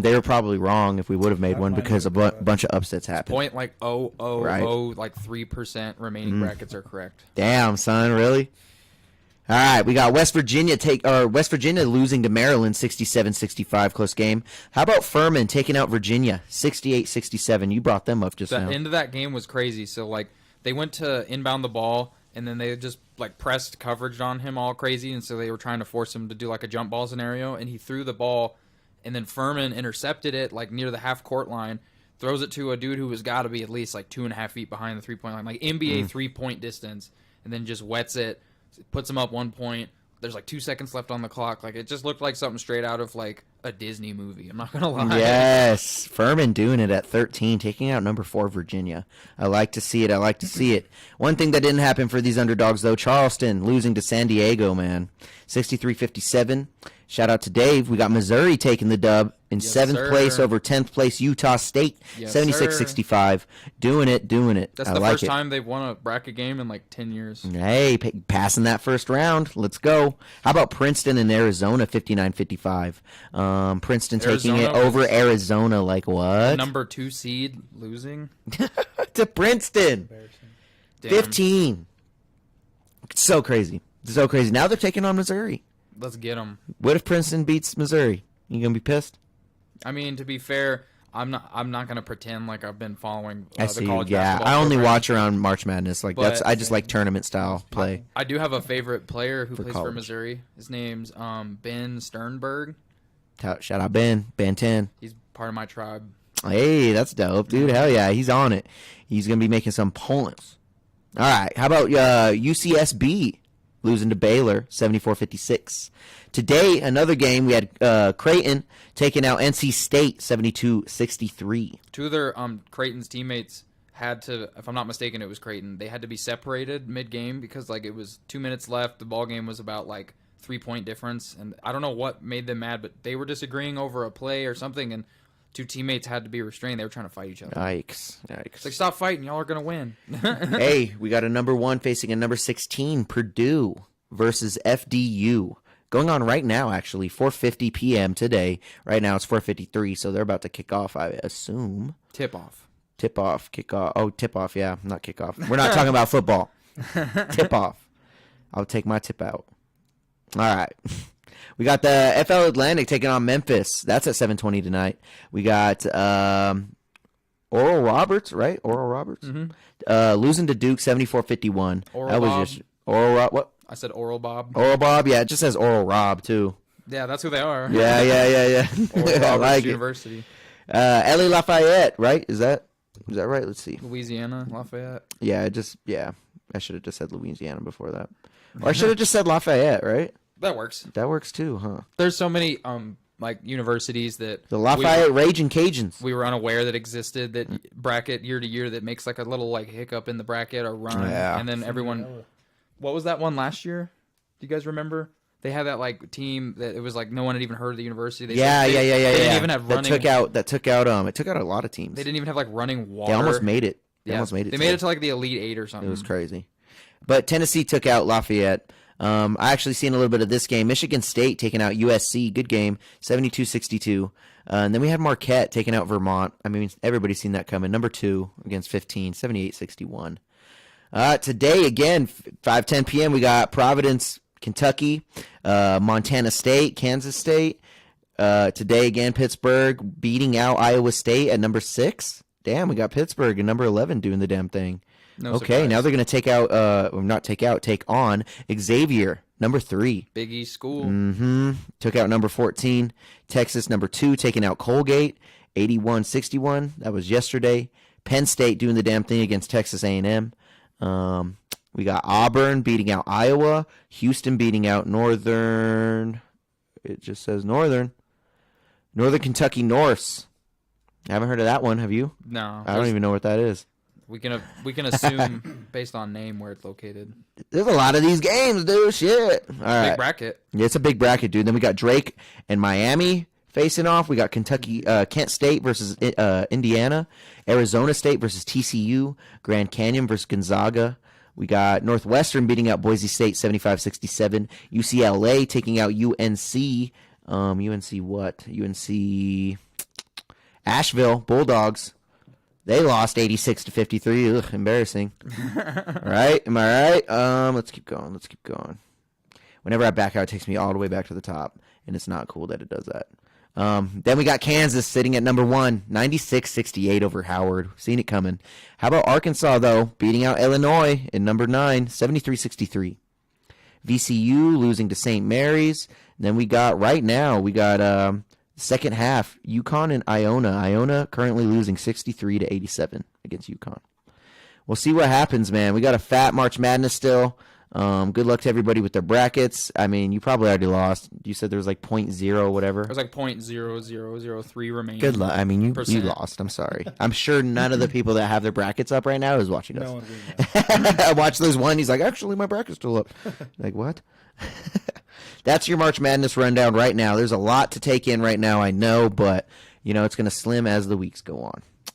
They were probably wrong if we would have made one because a bunch of upsets happened. Point like Right. 3% remaining brackets are correct. Damn, son, really? All right, we got West Virginia losing to Maryland 67-65, close game. How about Furman taking out Virginia 68-67? You brought them up just The now. end of that game was crazy. So like they went to inbound the ball and then they just like pressed coverage on him all crazy, and so they were trying to force him to do like a jump ball scenario, and he threw the ball, and then Furman intercepted it like near the half court line, throws it to a dude who was got to be at least like 2.5 feet behind the 3-point line, like NBA 3-point distance, and then just wets it, puts him up 1 point. There's like 2 seconds left on the clock. Like it just looked like something straight out of like a Disney movie. I'm not gonna lie. Yes, Furman doing it at 13, taking out number 4 Virginia. I like to see it. One thing that didn't happen for these underdogs though, Charleston losing to San Diego, man, 63-57. Shout out to Dave. We got Missouri taking the dub in Yes, 7th sir. place over 10th place Utah State, Yes, 76-65. Doing it. That's I the like first it. time they've won a bracket game in like 10 years. Hey, passing that first round. Let's go. How about Princeton and Arizona, 59-55? Princeton taking it Arizona over Arizona. Like what? Number 2 seed losing. To Princeton. Damn. 15. So crazy. Now they're taking on Missouri. Let's get them. What if Princeton beats Missouri? You gonna be pissed? I mean, to be fair, I'm not gonna pretend like I've been following I the see. college Yeah, basketball I only program. watch around March Madness. Like But- I just like tournament style play. I do have a favorite player who plays for college. Missouri. His name's Ben Sternberg. Shout out Ben 10. He's part of my tribe. Hey, that's dope, dude. Hell yeah, he's on it. He's gonna be making some points. All right, how about UCSB losing to Baylor 74-56? Today, another game, we had Creighton taking out NC State 72-63. Two of their Creighton's teammates had to, if I'm not mistaken, it was Creighton. They had to be separated mid-game because like it was 2 minutes left. The ball game was about like 3-point difference, and I don't know what made them mad, but they were disagreeing over a play or something, and two teammates had to be restrained. They were trying to fight each other. Yikes. It's like, stop fighting. Y'all are going to win. Hey, we got a number 1 facing a number 16, Purdue versus FDU. Going on right now, actually, 4:50 p.m. today. Right now it's 4:53, so they're about to kick off, I assume. Tip-off. Tip-off, kick-off. Oh, tip-off, yeah, not kick-off. We're not talking about football. Tip-off. I'll take my tip out. All right. We got the FL Atlantic taking on Memphis. That's at 7:20 tonight. We got Oral Roberts, right? Oral Roberts? Losing to Duke 74-51. Oral That was Bob. just Oral Rob. What? I said Oral Bob. Oral Bob? Yeah, it just says Oral Rob, too. Yeah, that's who they are. Yeah. Oral I Roberts like it. University. LA Lafayette, right? Is that right? Let's see. Louisiana, Lafayette. Yeah, I should have just said Louisiana before that. Or I should have just said Lafayette, right? That works. That works too, huh? There's so many like universities that The Lafayette Raging Cajuns. we were unaware that existed that bracket year to year that makes like a little like hiccup in the bracket or run, Yeah. and then everyone. What was that one last year? Do you guys remember? They had that like team that it was like no one had even heard of the university. They Yeah. They didn't even have that running. took out it took out a lot of teams. They didn't even have like running water. They almost made it. They Yeah. almost made it. They made it to like the Elite Eight or something. It was crazy. But Tennessee took out Lafayette. I actually seen a little bit of this game. Michigan State taking out USC. Good game. 72-62. And then we had Marquette taking out Vermont. I mean, everybody's seen that coming. Number 2 against 15. 78-61. Today, again, 5:10 p.m., we got Providence, Kentucky, Montana State, Kansas State. Today, again, Pittsburgh beating out Iowa State at number 6. Damn, we got Pittsburgh and number 11 doing the damn thing. No Okay, surprise. now they're going to take on Xavier, number 3. Big East school. Took out number 14. Texas, number 2, taking out Colgate. 81-61. That was yesterday. Penn State doing the damn thing against Texas A&M. We got Auburn beating out Iowa. Houston beating out Northern. It just says Northern Kentucky Norse. I haven't heard of that one. Have you? No. I don't even know what that is. We can assume based on name where it's located. There's a lot of these games, dude. Shit. All right. Big bracket. Yeah, it's a big bracket, dude. Then we got Drake and Miami facing off. We got Kent State versus Indiana. Arizona State versus TCU. Grand Canyon versus Gonzaga. We got Northwestern beating out Boise State 75-67. UCLA taking out UNC. UNC what? UNC Asheville Bulldogs. They lost 86-53. Ugh, embarrassing. Right? Am I right? Let's keep going. Whenever I back out, it takes me all the way back to the top, and it's not cool that it does that. Then we got Kansas sitting at number 1, 96-68 over Howard. Seen it coming. How about Arkansas, though, beating out Illinois in number 9, 73-63. VCU losing to St. Mary's. Then we got, second half, UConn and Iona. Iona currently losing 63-87 against UConn. We'll see what happens, man. We got a fat March Madness still. Good luck to everybody with their brackets. I mean, you probably already lost. You said there was like 0.0 whatever. It was like 0.0003 remaining. Good luck. I mean, you lost. I'm sorry. I'm sure none of the people that have their brackets up right now is watching us. No one we know. I watched this one. He's like, actually, my bracket's still up. Like, what? That's your March Madness rundown right now. There's a lot to take in right now, I know, but, it's going to slim as the weeks go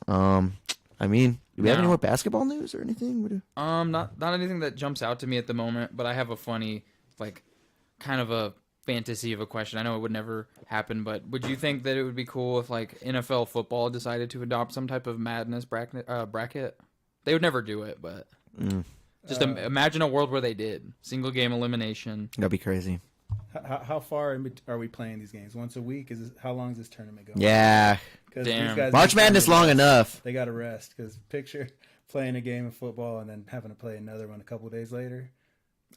on. I mean, do we have any more basketball news or anything? Not anything that jumps out to me at the moment, but I have a funny, kind of a fantasy of a question. I know it would never happen, but would you think that it would be cool if, NFL football decided to adopt some type of madness bracket? They would never do it, but just imagine a world where they did. Single game elimination. That'd be crazy. How far are we playing these games? Once a week? How long is this tournament going? Yeah. Damn. March Madness long enough. They got to rest because picture playing a game of football and then having to play another one a couple of days later.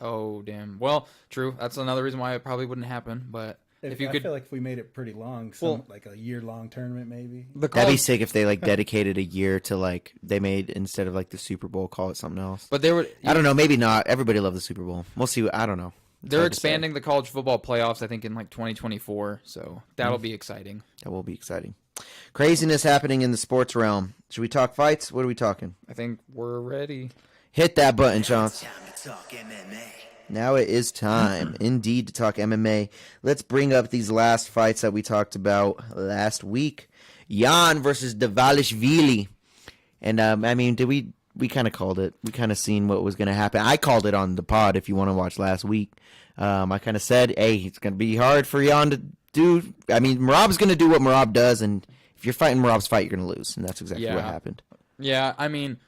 Oh, damn. Well, true. That's another reason why it probably wouldn't happen. But if you I could, feel like if we made it pretty long, like a year-long tournament maybe. That'd be sick if they dedicated a year to they made instead of the Super Bowl, call it something else. But they would. I don't know. Maybe not. Everybody loved the Super Bowl. We'll see. I don't know. They're expanding the college football playoffs, I think, in 2024. So that'll be exciting. That will be exciting. Craziness happening in the sports realm. Should we talk fights? What are we talking? I think we're ready. Hit that button, Chauncey. Time to talk MMA. Now it is time, indeed, to talk MMA. Let's bring up these last fights that we talked about last week. Jan versus Dvalishvili. And, we kind of called it. We kind of seen what was going to happen. I called it on the pod if you want to watch last week. I kind of said, hey, it's going to be hard for Jan to do. I mean, Merab's going to do what Merab does, and if you're fighting Merab's fight, you're going to lose. And that's exactly what happened. Yeah, I mean,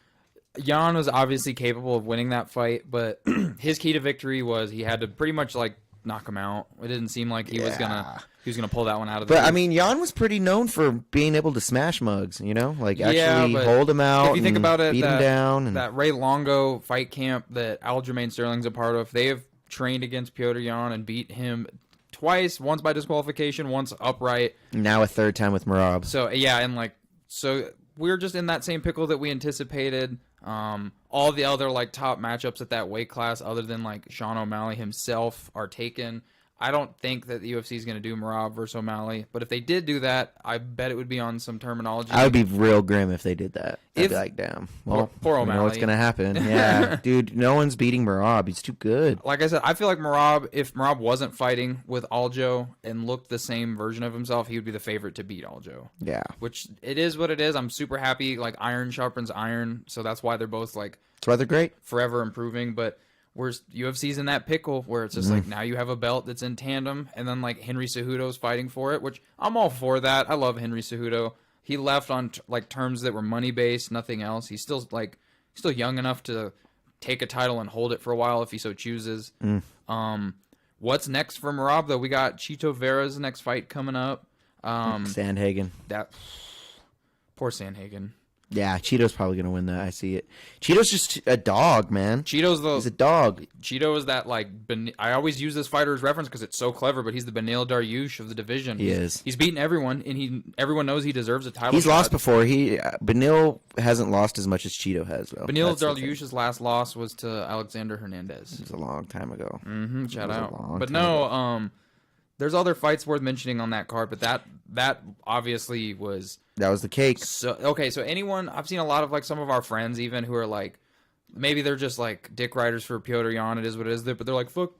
Jan was obviously capable of winning that fight, but his key to victory was he had to pretty much knock him out. It didn't seem like he was gonna pull that one out of the. But I mean, Jan was pretty known for being able to smash mugs. Actually hold him out. If you think about it, beat him down. That Ray Longo fight camp that Aljamain Sterling's a part of, they have trained against Piotr Jan and beat him twice. Once by disqualification, once upright. Now a third time with Merab. So yeah, and so we're just in that same pickle that we anticipated. All the other top matchups at that weight class, other than Sean O'Malley himself, are taken. I don't think that the UFC is going to do Merab versus O'Malley, but if they did do that, I bet it would be on some terminology. I would be real grim if they did that. I'd be like, damn. Well, poor O'Malley. You know what's going to happen. Yeah, dude, no one's beating Merab. He's too good. Like I said, I feel like Merab, if Merab wasn't fighting with Aljo and looked the same version of himself, he would be the favorite to beat Aljo. Yeah. Which, it is what it is. I'm super happy. Iron sharpens iron, so that's why they're both, that's why they're great. Forever improving, but UFC's in that pickle where it's just now you have a belt that's in tandem, and then Henry Cejudo's fighting for it, which I'm all for that. I love Henry Cejudo. He left on terms that were money based, nothing else. He's still still young enough to take a title and hold it for a while if he so chooses. What's next for Merab though? We got Chito Vera's next fight coming up. Sandhagen. That poor Sandhagen. Yeah, Cheeto's probably gonna win that. I see it. Cheeto's just a dog, man. He's a dog. Cheeto is that like I always use this fighter as reference because it's so clever, but he's the Beneil Dariush of the division. He's beaten everyone, and everyone knows he deserves a title. He's shot. lost before. Beneil hasn't lost as much as Cheeto has, though. Beneil Dariush's last loss was to Alexander Hernandez. It was a long time ago. Shout out. But no, there's other fights worth mentioning on that card, but that obviously was. That was the cake. So anyone, I've seen a lot of like some of our friends even who are like, maybe they're just like dick riders for Piotr Jan. It is what it is. But they're like fuck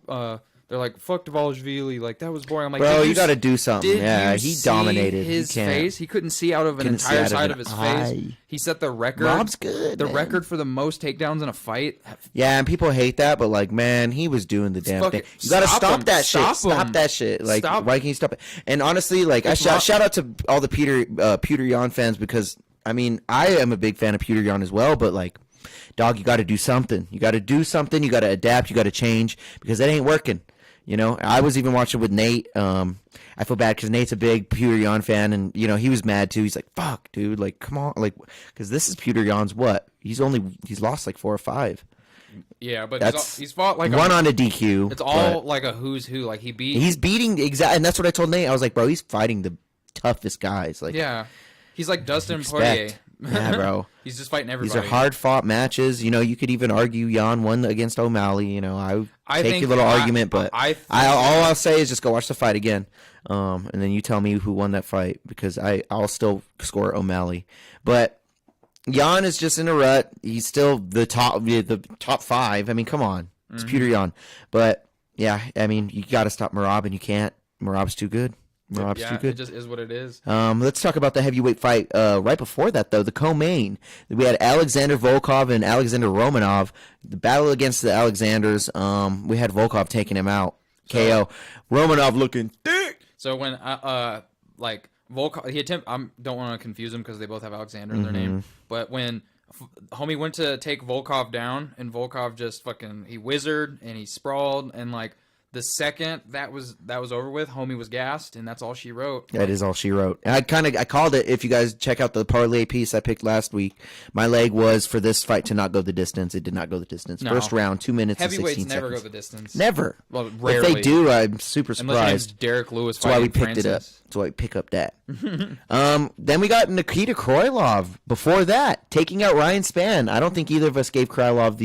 Dvalishvili. Like that was boring. I'm like, bro, you got to do something. Yeah, he dominated his face. He couldn't see out of an entire side of his face. He set the record. Rob's good. Record for the most takedowns in a fight. Yeah, and people hate that, but like, man, he was doing the damn thing. You got to stop that shit. Stop that shit. Like, why can't you stop it? And honestly, like, I shout out to all the Piotr Jan fans because I mean, I am a big fan of Piotr Jan as well, but like, dog, you got to do something. You got to do something. You got to adapt. You got to change because that ain't working. You know, I was even watching with Nate. I feel bad because Nate's a big Piotr Jan fan, and you know he was mad too. He's like, "Fuck, dude! Like, come on!" Like, because this is Piotr Jan's what? He's lost like 4 or 5. Yeah, but he's fought like one on a DQ. It's all like a who's who. Like he's beating and that's what I told Nate. I was like, bro, he's fighting the toughest guys. Like, yeah, he's like Dustin Poirier. Yeah, bro. He's just fighting everybody. These are hard-fought matches. You know, you could even argue Jan won against O'Malley. You know, I take your little argument, but all I'll say is just go watch the fight again, and then you tell me who won that fight because I'll still score O'Malley. But Jan is just in a rut. He's still the top 5. I mean, come on, it's Piotr Jan. But yeah, I mean, you got to stop Merab, and you can't. Merab's too good. Rob's too good. It just is what it is. Let's talk about the heavyweight fight right before that, though. The co-main. We had Alexander Volkov and Alexander Romanov. The battle against the Alexanders. We had Volkov taking him out. KO. Romanov looking thick. So when like Volkov, I don't want to confuse them because they both have Alexander in their name. But when homie went to take Volkov down, and Volkov just he wizarded and he sprawled, and like. The second that was over with, homie was gassed, and that's all she wrote. That is all she wrote. I called it. If you guys check out the parlay piece I picked last week, my leg was for this fight to not go the distance. It did not go the distance. No. First round, 2 minutes and 16 seconds. Heavyweights never go the distance. Never. Well, rarely. If they do, I'm super surprised. Deryk Lewis. That's why we picked it up. That's why we pick up that. Then we got Nikita Krylov. Before that, taking out Ryan Spann. I don't think either of us gave Krylov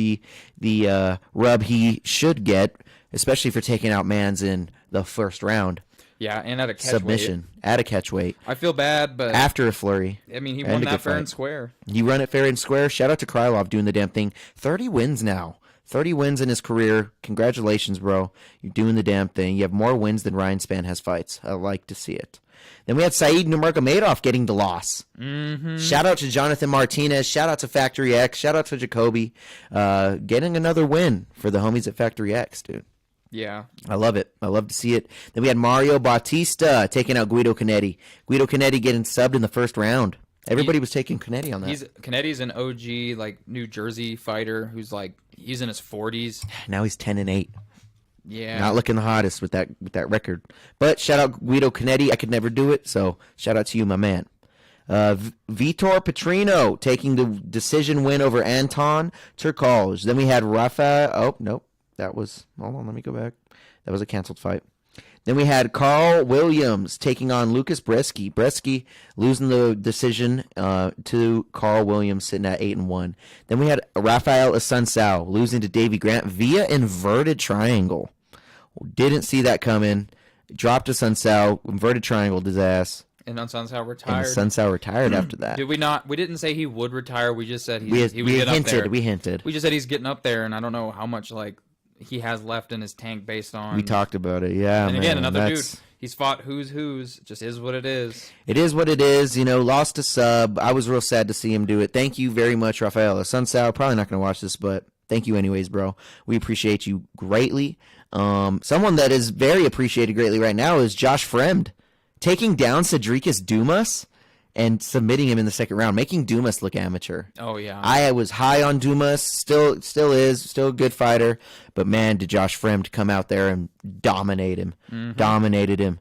the rub he should get. Especially for taking out Mans in the first round. Yeah, and at a catch submission weight. At a catch weight. I feel bad, but after a flurry. I mean, he won that fair and square. He run it fair and square. Shout out to Krylov doing the damn thing. 30 wins now. 30 wins in his career. Congratulations, bro. You're doing the damn thing. You have more wins than Ryan Spann has fights. I like to see it. Then we had Said Nurmagomedov getting the loss. Shout out to Jonathan Martinez. Shout out to Factory X. Shout out to Jacoby. Getting another win for the homies at Factory X, dude. Yeah. I love it. I love to see it. Then we had Mario Bautista taking out Guido Canetti. Guido Canetti getting subbed in the first round. Everybody was taking Canetti on that. Canetti's an OG, like, New Jersey fighter who's, like, he's in his 40s. Now he's 10-8. Yeah. Not looking the hottest with that record. But shout out Guido Canetti. I could never do it, so shout out to you, my man. Vitor Petrino taking the decision win over Anton Turkalj. Then we had Rafael. Oh, nope. Hold on, let me go back. That was a canceled fight. Then we had Carl Williams taking on Lucas Bresky. Bresky losing the decision to Carl Williams, sitting at 8-1. Then we had Rafael Asuncao losing to Davey Grant via inverted triangle. Didn't see that coming. Dropped Asuncao, inverted triangle his ass. And Asuncao retired. And Asuncao retired after that. Did we not? We didn't say he would retire. We just said he was getting up there. We hinted. We just said he's getting up there, and I don't know how much he has left in his tank based on. We talked about it, yeah. And again, another dude. He's fought who's. Just is what it is. It is what it is. You know, lost a sub. I was real sad to see him do it. Thank you very much, Rafael Asuncao. Probably not going to watch this, but thank you anyways, bro. We appreciate you greatly. Someone that is very appreciated greatly right now is Josh Fremd. Taking down Cedricus Dumas and submitting him in the second round, making Dumas look amateur. Oh, yeah. I was high on Dumas, still is, still a good fighter. But, man, did Josh Fremd come out there and dominate him. Dominated him.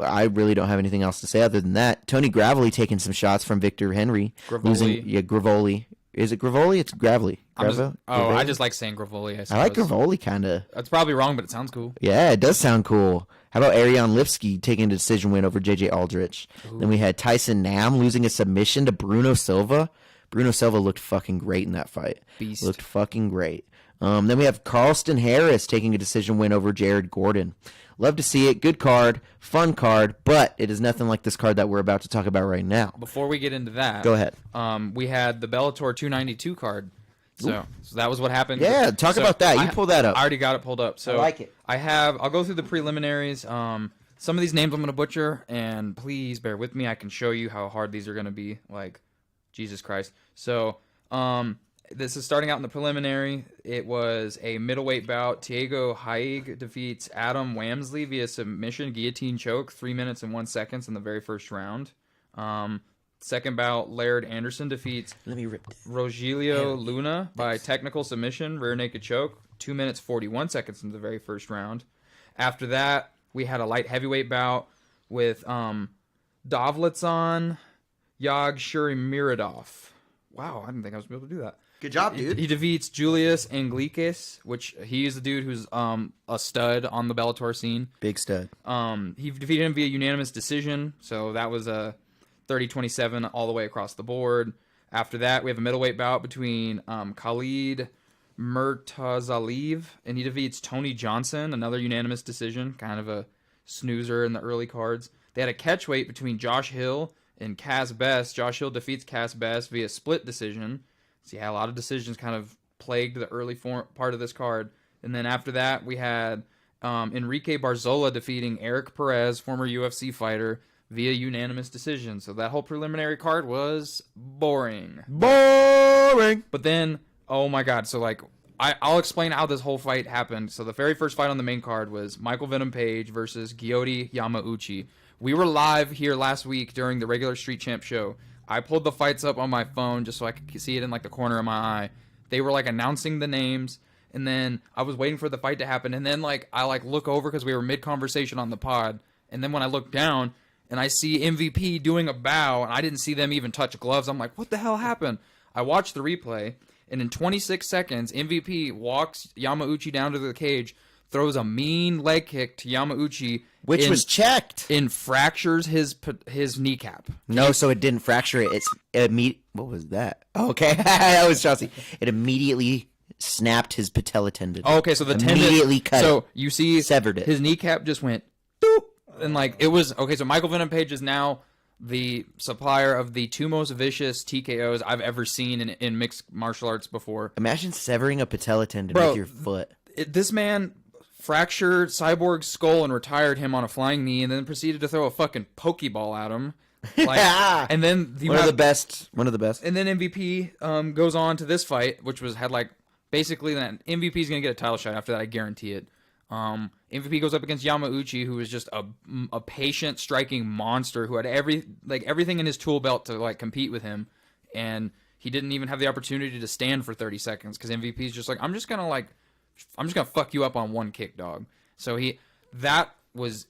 I really don't have anything else to say other than that. Tony Gravely taking some shots from Victor Henry. Gravoli. Gravoli. Is it Gravoli? It's Gravely. I just like saying Gravoli. I like Gravoli, kind of. That's probably wrong, but it sounds cool. Yeah, it does sound cool. How about Ariane Lipsky taking a decision win over J.J. Aldrich? Ooh. Then we had Tyson Nam losing a submission to Bruno Silva. Bruno Silva looked fucking great in that fight. Beast. Looked fucking great. Then we have Carlston Harris taking a decision win over Jared Gordon. Love to see it. Good card. Fun card. But it is nothing like this card that we're about to talk about right now. Before we get into that. Go ahead. We had the Bellator 292 card. So that was what happened. Yeah, talk about that. You pull that up. I already got it pulled up. So I like it. I'll go through the preliminaries. Some of these names I'm going to butcher, and please bear with me. I can show you how hard these are going to be. Like, Jesus Christ. So, this is starting out in the preliminary. It was a middleweight bout. Thiago Haig defeats Adam Wamsley via submission, guillotine choke, 3 minutes and 1 second in the very first round. Second bout, Laird Anderson defeats Rogelio Luna by technical submission, rear naked choke, 2 minutes 41 seconds in the very first round. After that, we had a light heavyweight bout with Davletson Yagshurimiradov. Wow, I didn't think I was able to do that. Good job, dude. He defeats Julius Anglikis, which he is the dude who's a stud on the Bellator scene. Big stud. He defeated him via unanimous decision, so that was a 30-27 all the way across the board. After that, we have a middleweight bout between Khalid Murtazaliyev, and he defeats Tony Johnson, another unanimous decision, kind of a snoozer in the early cards. They had a catchweight between Josh Hill and Kaz Best. Josh Hill defeats Kaz Best via split decision. So yeah, a lot of decisions kind of plagued the early part of this card. And then after that, we had Enrique Barzola defeating Eric Perez, former UFC fighter, via unanimous decision. So that whole preliminary card was boring. Boring! But then, oh my god, so like, I'll explain how this whole fight happened. So the very first fight on the main card was Michael Venom Page versus Gyoti Yamauchi. We were live here last week during the regular Street Champ show. I pulled the fights up on my phone just so I could see it in like the corner of my eye. They were like announcing the names, and then I was waiting for the fight to happen, and then like I like look over because we were mid-conversation on the pod, and then when I look down and I see MVP doing a bow, and I didn't see them even touch gloves, I'm like, what the hell happened? I watched the replay, and in 26 seconds, MVP walks Yamauchi down to the cage, throws a mean leg kick to Yamauchi, which was checked, and fractures his kneecap. No, so it didn't fracture it. What was that? Okay, that was Chauncey. It immediately snapped his patella tendon. Oh, okay, so the tendon immediately cut. So it. You see, severed it. His kneecap just went doop, and like it was okay. So Michael Venom Page is now the supplier of the two most vicious TKOs I've ever seen in mixed martial arts before. Imagine severing a patella tendon with your foot. This man fractured Cyborg's skull and retired him on a flying knee, and then proceeded to throw a fucking pokeball at him. Like, and then one of the best. And then MVP goes on to this fight, which had like basically that MVP is gonna get a title shot after that. I guarantee it. MVP goes up against Yamauchi, who is just a patient striking monster who had everything in his tool belt to like compete with him, and he didn't even have the opportunity to stand for 30 seconds because MVP is just like, I'm just gonna fuck you up on one kick, dog. So that was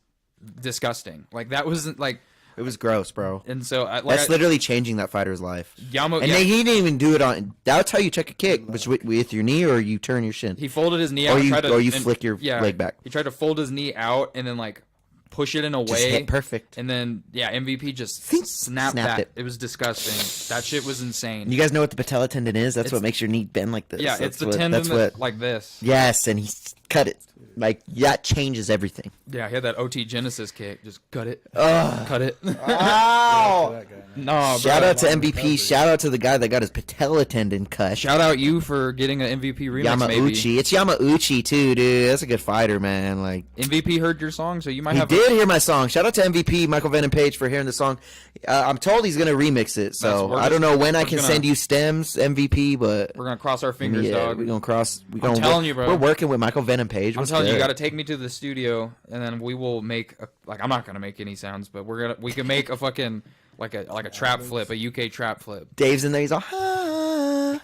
disgusting. Like that wasn't like. It was gross, bro. And so that's literally changing that fighter's life. He didn't even do it on. That's how you check a kick, which with your knee or you turn your shin. He folded his knee out, or you flick your leg back. He tried to fold his knee out and then like push it in a way. Just hit perfect. And then MVP just snapped that. It was disgusting. That shit was insane. You guys know what the patella tendon is? That's what makes your knee bend like this. Yeah, it's the tendon like this. Yes, and he cut it. Like, that changes everything. Yeah, he had that OT Genesis kick. Just cut it. Cut it. Ow! No, shout out to MVP. Shout out to the guy that got his patella tendon cut. Shout out you for getting an MVP remix, Yamauchi. maybe. It's Yamauchi, too, dude. That's a good fighter, man. Like MVP heard your song, so you might have... He did hear my song. Shout out to MVP, Michael Venom Page, for hearing the song. I'm told he's going to remix it, so I don't know when I can send you stems, MVP, but... We're going to cross our fingers, dog. We're going to cross... I'm telling you, bro. We're working with Michael Venom Page. I'm telling you, you got to take me to the studio, and then we will make I'm not gonna make any sounds, but we can make a fucking like a trap flip, a UK trap flip. Dave's in there. He's all, ah.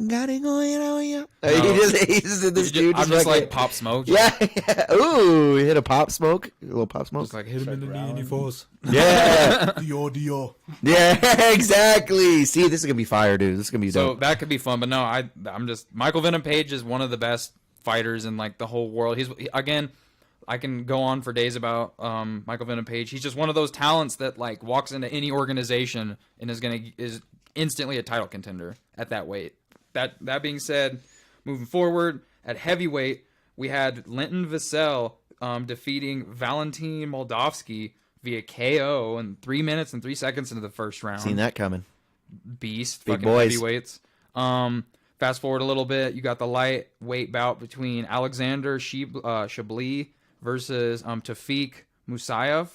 Got it going on, yeah. He's this dude. I'm just like Pop Smoke. Yeah. Ooh, he hit a pop smoke. A little pop smoke. Just like hit him in the knee and he falls. Yeah. Dio. Yeah, exactly. See, this is going to be fire, dude. This is going to be So dope. that could be fun, but no, I'm just Michael Venom Page is one of the best fighters in like the whole world. Again, I can go on for days about Michael Venom Page. He's just one of those talents that like walks into any organization and is instantly a title contender at that weight. That being said, moving forward at heavyweight, we had Linton Vassell defeating Valentin Moldavsky via KO in 3 minutes and 3 seconds into the first round. Seen that coming. Beast, Big fucking boys. heavyweights. Fast forward a little bit, you got the lightweight bout between Alexander Chablis versus Tafiq Musayev,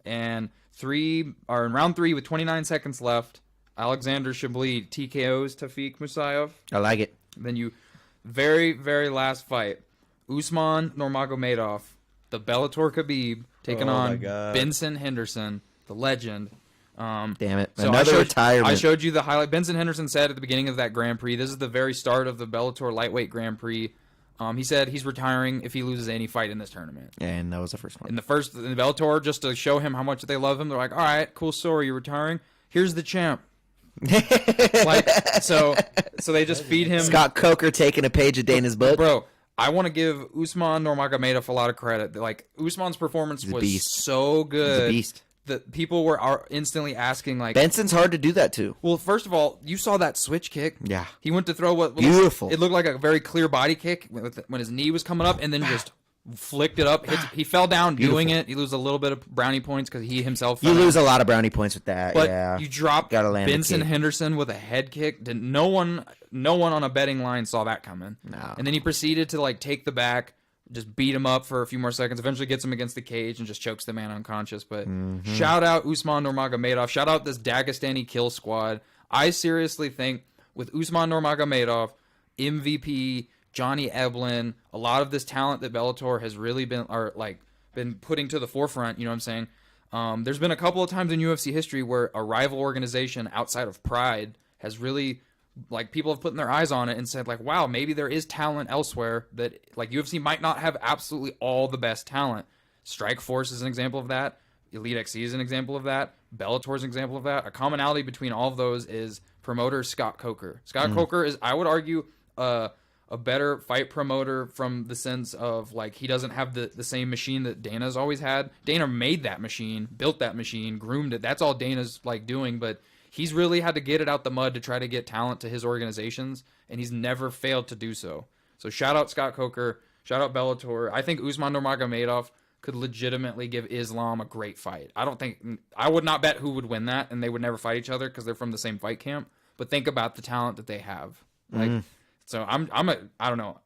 and in round 3 with 29 seconds left, Alexander Chablis TKOs Tafiq Musayev. I like it. Then very, very last fight, Usman Nurmagomedov, the Bellator Khabib, taking Oh, my on God. Benson Henderson, the legend. Damn it. So Another retirement. I showed you the highlight. Benson Henderson said at the beginning of that Grand Prix, this is the very start of the Bellator lightweight Grand Prix. He said he's retiring if he loses any fight in this tournament. And that was the first one. In the Bellator, just to show him how much they love him, they're like, all right, cool story, you're retiring. Here's the champ. Like, so they just feed him. Scott Coker taking a page of Dana's book. Bro, I want to give Usman Nurmagomedov a lot of credit. Like, Usman's performance was beast. so good. He's a beast. That people are instantly asking, like, Benson's hard to do that too. well, first of all, you saw that switch kick. Yeah. He went to throw what Beautiful. It looked like a very clear body kick when his knee was coming up, and then just flicked it up. He fell down doing it. He loses a little bit of brownie points because he himself You fell lose down. a lot of brownie points with that. But yeah. you dropped Gotta land the Benson kick. Henderson with a head kick. No one on a betting line saw that coming. No. And then he proceeded to like take the back, just beat him up for a few more seconds, eventually gets him against the cage and just chokes the man unconscious. But shout out Usman Nurmagomedov. Shout out this Dagestani kill squad. I seriously think with Usman Nurmagomedov, MVP, Johnny Eblin, a lot of this talent that Bellator has really been putting to the forefront, you know what I'm saying? There's been a couple of times in UFC history where a rival organization outside of Pride has really, like, people have put their eyes on it and said, like, wow, maybe there is talent elsewhere that, like, UFC might not have absolutely all the best talent. Strikeforce is an example of that. Elite XC is an example of that. Bellator is an example of that. A commonality between all of those is promoter Scott Coker. Scott Coker is, I would argue, a better fight promoter from the sense of, like, he doesn't have the same machine that Dana's always had. Dana made that machine, built that machine, groomed it. That's all Dana's, like, doing, but he's really had to get it out the mud to try to get talent to his organizations, and he's never failed to do so. So shout out Scott Coker, shout out Bellator. I think Usman Nurmagomedov could legitimately give Islam a great fight. I would not bet who would win that, and they would never fight each other because they're from the same fight camp. But think about the talent that they have. Like, so I don't know.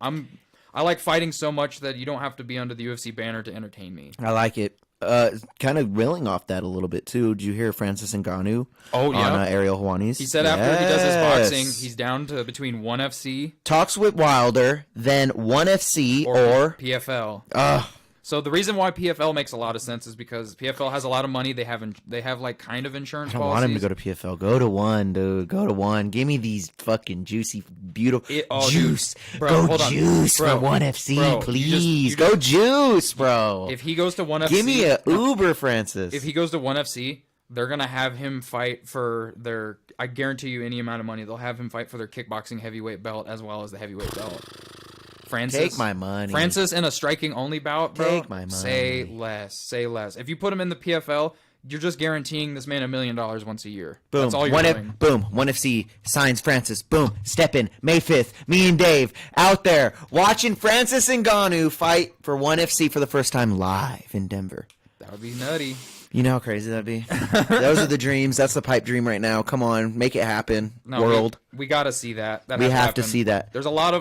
I like fighting so much that you don't have to be under the UFC banner to entertain me. I like it. Kind of reeling off that a little bit too. Did you hear Francis Ngannou? Oh, yeah. On Ariel Helwani's? He said after he does his boxing, he's down to between 1FC talks with Wilder, then 1FC or PFL. So the reason why PFL makes a lot of sense is because PFL has a lot of money. They have like kind of insurance I don't policies. want him to go to PFL. Go to one, dude. Go to one. Give me these fucking juicy, beautiful juice. Bro, go hold on. juice Bro, for one FC, bro, please. you go juice, bro. If he goes to 1FC, Give me a Uber, Francis. If he goes to 1FC, they're gonna have him fight for their. I guarantee you, any amount of money, they'll have him fight for their kickboxing heavyweight belt as well as the heavyweight belt. Francis, take my money. Francis in a striking only bout, bro. Take my money. Say less. Say less. If you put him in the PFL, you're just guaranteeing this man $1 million once a year. Boom. That's all you're doing. Boom. 1FC signs Francis. Boom. Step in. May 5th. Me and Dave out there watching Francis Ngannou fight for 1FC for the first time live in Denver. That would be nutty. You know how crazy that'd be? Those are the dreams. That's the pipe dream right now. Come on. Make it happen. No, world. We got to see that. We have to see that. There's a lot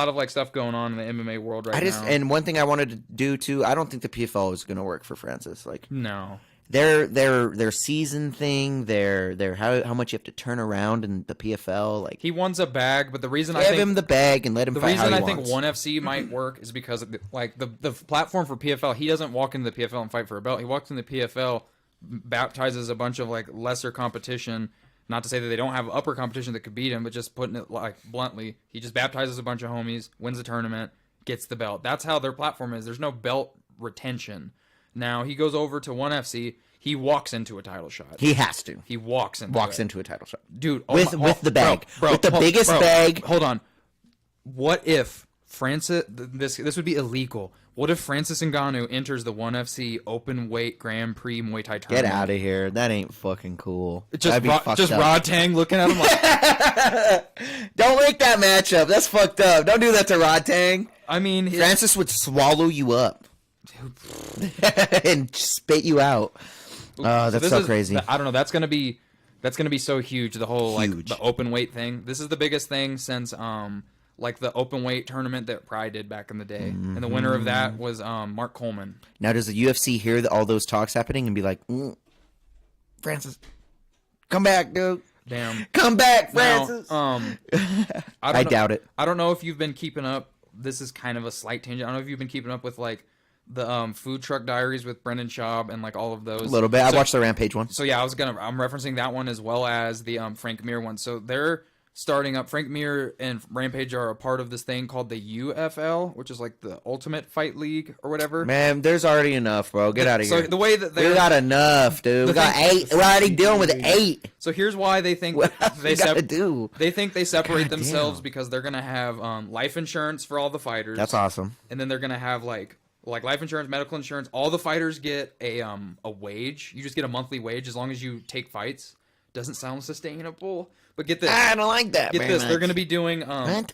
of like stuff going on in the MMA world right now. And one thing I wanted to do too, I don't think the PFL is going to work for Francis. Like, no. Their season thing, their how much you have to turn around in the PFL, like He wants a bag, but the reason give him the bag and let him the fight reason how he I think wants. 1FC might work is because like the platform for PFL, he doesn't walk into the PFL and fight for a belt. He walks in the PFL, baptizes a bunch of like lesser competition, Not to say that they don't have upper competition that could beat him, but just putting it like bluntly, he just baptizes a bunch of homies, wins the tournament, gets the belt. That's how their platform is. There's no belt retention. Now he goes over to ONE FC. He walks into a title shot. He has to. He walks into a title shot, dude. With the bag, with the biggest bag. Hold on. What if Francis? This would be illegal. What if Francis Ngannou enters the ONE FC open weight Grand Prix Muay Thai tournament? Get out of here! That ain't fucking cool. Just Rod Tang looking at him like, don't make that matchup. That's fucked up. Don't do that to Rod Tang. I mean, Francis would swallow you up and spit you out. Oh, that's so crazy. I don't know. That's gonna be so huge. The whole like the open weight thing. This is the biggest thing since like the open weight tournament that Pride did back in the day, and the winner of that was Mark Coleman. Now, does the UFC hear all those talks happening and be like, Francis, come back, dude. Damn, come back, Francis. Now, I doubt it. I don't know if you've been keeping up. This is kind of a slight tangent. I don't know if you've been keeping up with like the Food Truck Diaries with Brendan Schaub and like all of those. A little bit. I watched the Rampage one. So yeah, I'm referencing that one as well as the Frank Mir one. So they're starting up. Frank Mir and Rampage are a part of this thing called the UFL, which is like the Ultimate Fight League or whatever. Man, there's already enough, bro. Get out of here. So the way that we got enough, dude. We got 8. We're already dealing with 8. So here's why they think they do. They think they separate themselves because they're gonna have life insurance for all the fighters. That's awesome. And then they're gonna have like life insurance, medical insurance. All the fighters get a wage. You just get a monthly wage as long as you take fights. Doesn't sound sustainable. But get this. I don't like that. Get this. Much. They're going to be doing. What?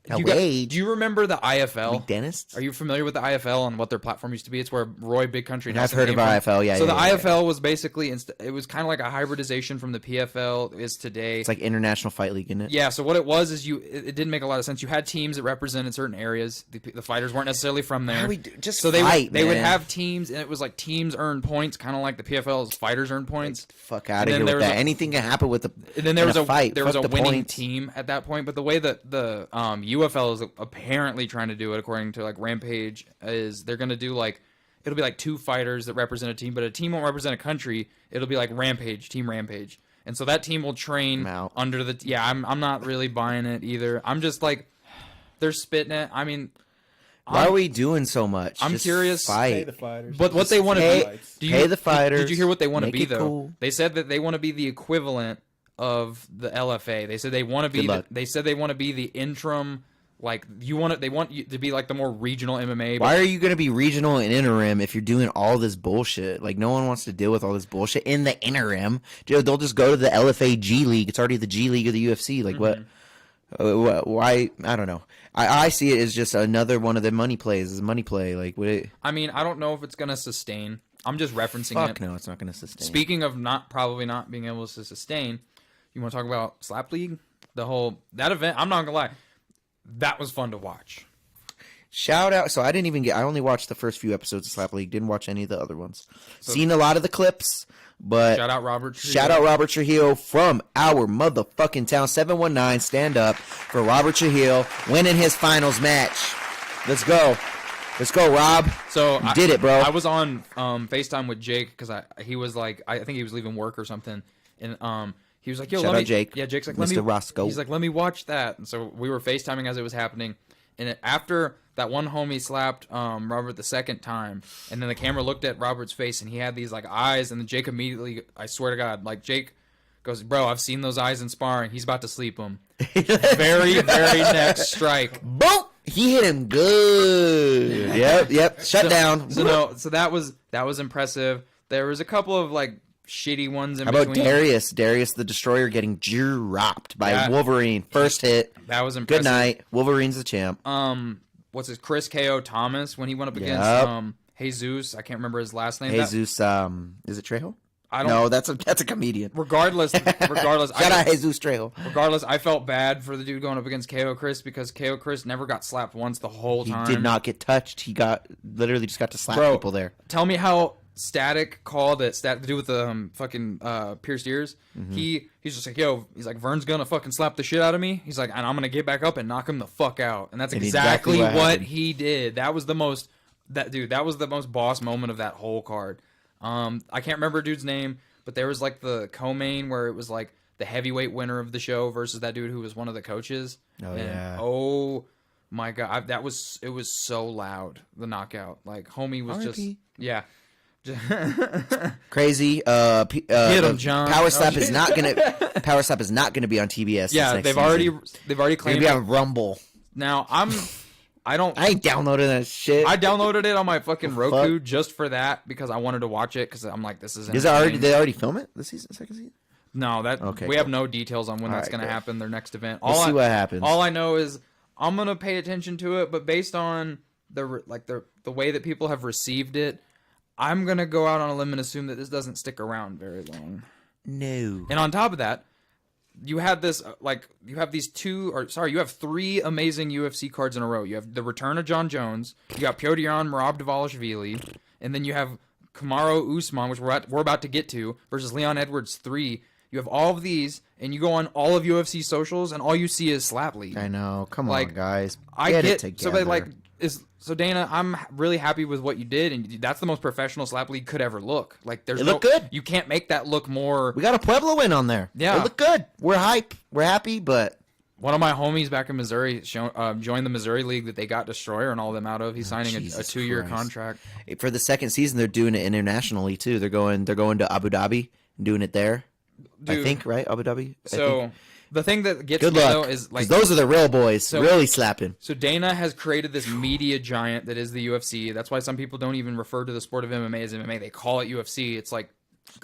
Do you remember the IFL? Dentists? Are you familiar with the IFL and what their platform used to be? It's where Roy Big Country. I've heard of IFL. Yeah. So the IFL was basically it was kind of like a hybridization from the PFL is today. It's like International Fight League, isn't it? Yeah. So what it was is it didn't make a lot of sense. You had teams that represented certain areas. The fighters weren't necessarily from there. They would have teams, and it was like teams earn points, kind of like the PFL's fighters earn points. Fuck out of here with that. Anything can happen with the. And then there was a fight. There was a winning team at that point, but the way that the UFL is apparently trying to do it, according to like Rampage, is they're gonna do like it'll be like 2 fighters that represent a team, but a team won't represent a country. It'll be like Team Rampage, and so that team will train under the. Yeah, I'm not really buying it either. I'm just like they're spitting it. I mean, why are we doing so much? I'm curious. Pay the fighters. But what they want to be? Pay the fighters. Did you hear what they want to be though? Cool. They said that they want to be the equivalent of the LFA. They said they want to be. They said they want to be the interim. Like they want you to be like the more regional MMA. Why are you going to be regional and interim if you're doing all this bullshit? Like no one wants to deal with all this bullshit in the interim. Dude, they'll just go to the LFA G League. It's already the G League of the UFC. Like what? Why? I don't know. I see it as just another one of the money plays. It's a money play. Like what? I mean, I don't know if it's going to sustain. I'm just referencing it. No, it's not going to sustain. Speaking of probably not being able to sustain, you want to talk about Slap League? That event. I'm not gonna lie. That was fun to watch. Shout out. So I only watched the first few episodes of Slap League. Didn't watch any of the other ones. Seen a lot of the clips, but shout out Robert Trujillo from our motherfucking town. 719, stand up for Robert Trujillo winning his finals match. Let's go, Rob. So you did it, bro. I was on FaceTime with Jake because he was like, I think he was leaving work or something, and he was like, yo, shout out Jake. Yeah, Jake's like, Mr. Roscoe. He's like, let me watch that. And so we were FaceTiming as it was happening. And after that one homie slapped Robert the second time, and then the camera looked at Robert's face, and he had these like eyes, and then Jake immediately, I swear to God, like Jake goes, bro, I've seen those eyes in sparring. He's about to sleep him. Very, very next strike. Boom! He hit him good. Yep. Shut down. So that was impressive. There was a couple of like shitty ones in between. How about Darius the Destroyer getting dropped by Wolverine. First hit. That was impressive. Good night. Wolverine's the champ. What's his Chris KO Thomas when he went up against Jesus. I can't remember his last name. Jesus. Is it Trejo? I don't know. That's a comedian. Regardless. Shout out Jesus Trejo. Regardless, I felt bad for the dude going up against KO Chris because KO Chris never got slapped once the whole time. He did not get touched. He literally just got to slap people there. Tell me how Static called it. To do with the fucking pierced ears. Mm-hmm. He's just like, yo, he's like, Vern's gonna fucking slap the shit out of me. He's like, and I'm gonna get back up and knock him the fuck out. And that's exactly what he did. That was the most boss moment of that whole card. I can't remember a dude's name, but there was like the co-main where it was like the heavyweight winner of the show versus that dude who was one of the coaches. Oh, And, yeah. oh my god, it was so loud. The knockout, like homie was just R.I.P.. yeah. Crazy. Get him, John. Power Slap is not gonna. Power Slap is not gonna be on TBS. Yeah, this next they've season. already It's gonna claimed be it. on Rumble. Now I ain't downloading that shit. I downloaded it on my fucking The Roku fuck? just for that because I wanted to watch it because I'm like, this is Is it already? entertaining. Did they already film it? The second season. No, Okay, we have cool. no details on when All that's right, going to cool. happen. Their next event. We'll see what happens. All I know is I'm gonna pay attention to it, but based on the way that people have received it, I'm gonna go out on a limb and assume that this doesn't stick around very long. No. And on top of that, you had this you have three amazing UFC cards in a row. You have the return of Jon Jones, you got Piotr Jan Merab, and then you have Kamaru Usman, which we're about to get to, versus Leon Edwards 3. You have all of these, and you go on all of UFC socials, and all you see is Slap League. I know. Come Like, on, guys. I Get get it together. so, but so Dana, I'm really happy with what you did, and that's the most professional Slap League could ever look. Like, there's It looked good. You can't make that look more. We got a Pueblo win on there. Yeah. It looked good. We're hype. We're happy, but One of my homies back in Missouri joined the Missouri League that they got Destroyer and all them out of. He's signing a Jesus 2-year Christ. contract. for the second season, they're doing it internationally too. They're going to Abu Dhabi and doing it there. I Dude, think, right? Abu Dhabi. I think. So the thing that gets Good me luck. though is 'Cause like those are the real boys, really slapping. So Dana has created this media giant that is the UFC. That's why some people don't even refer to the sport of MMA as MMA. They call it UFC. It's like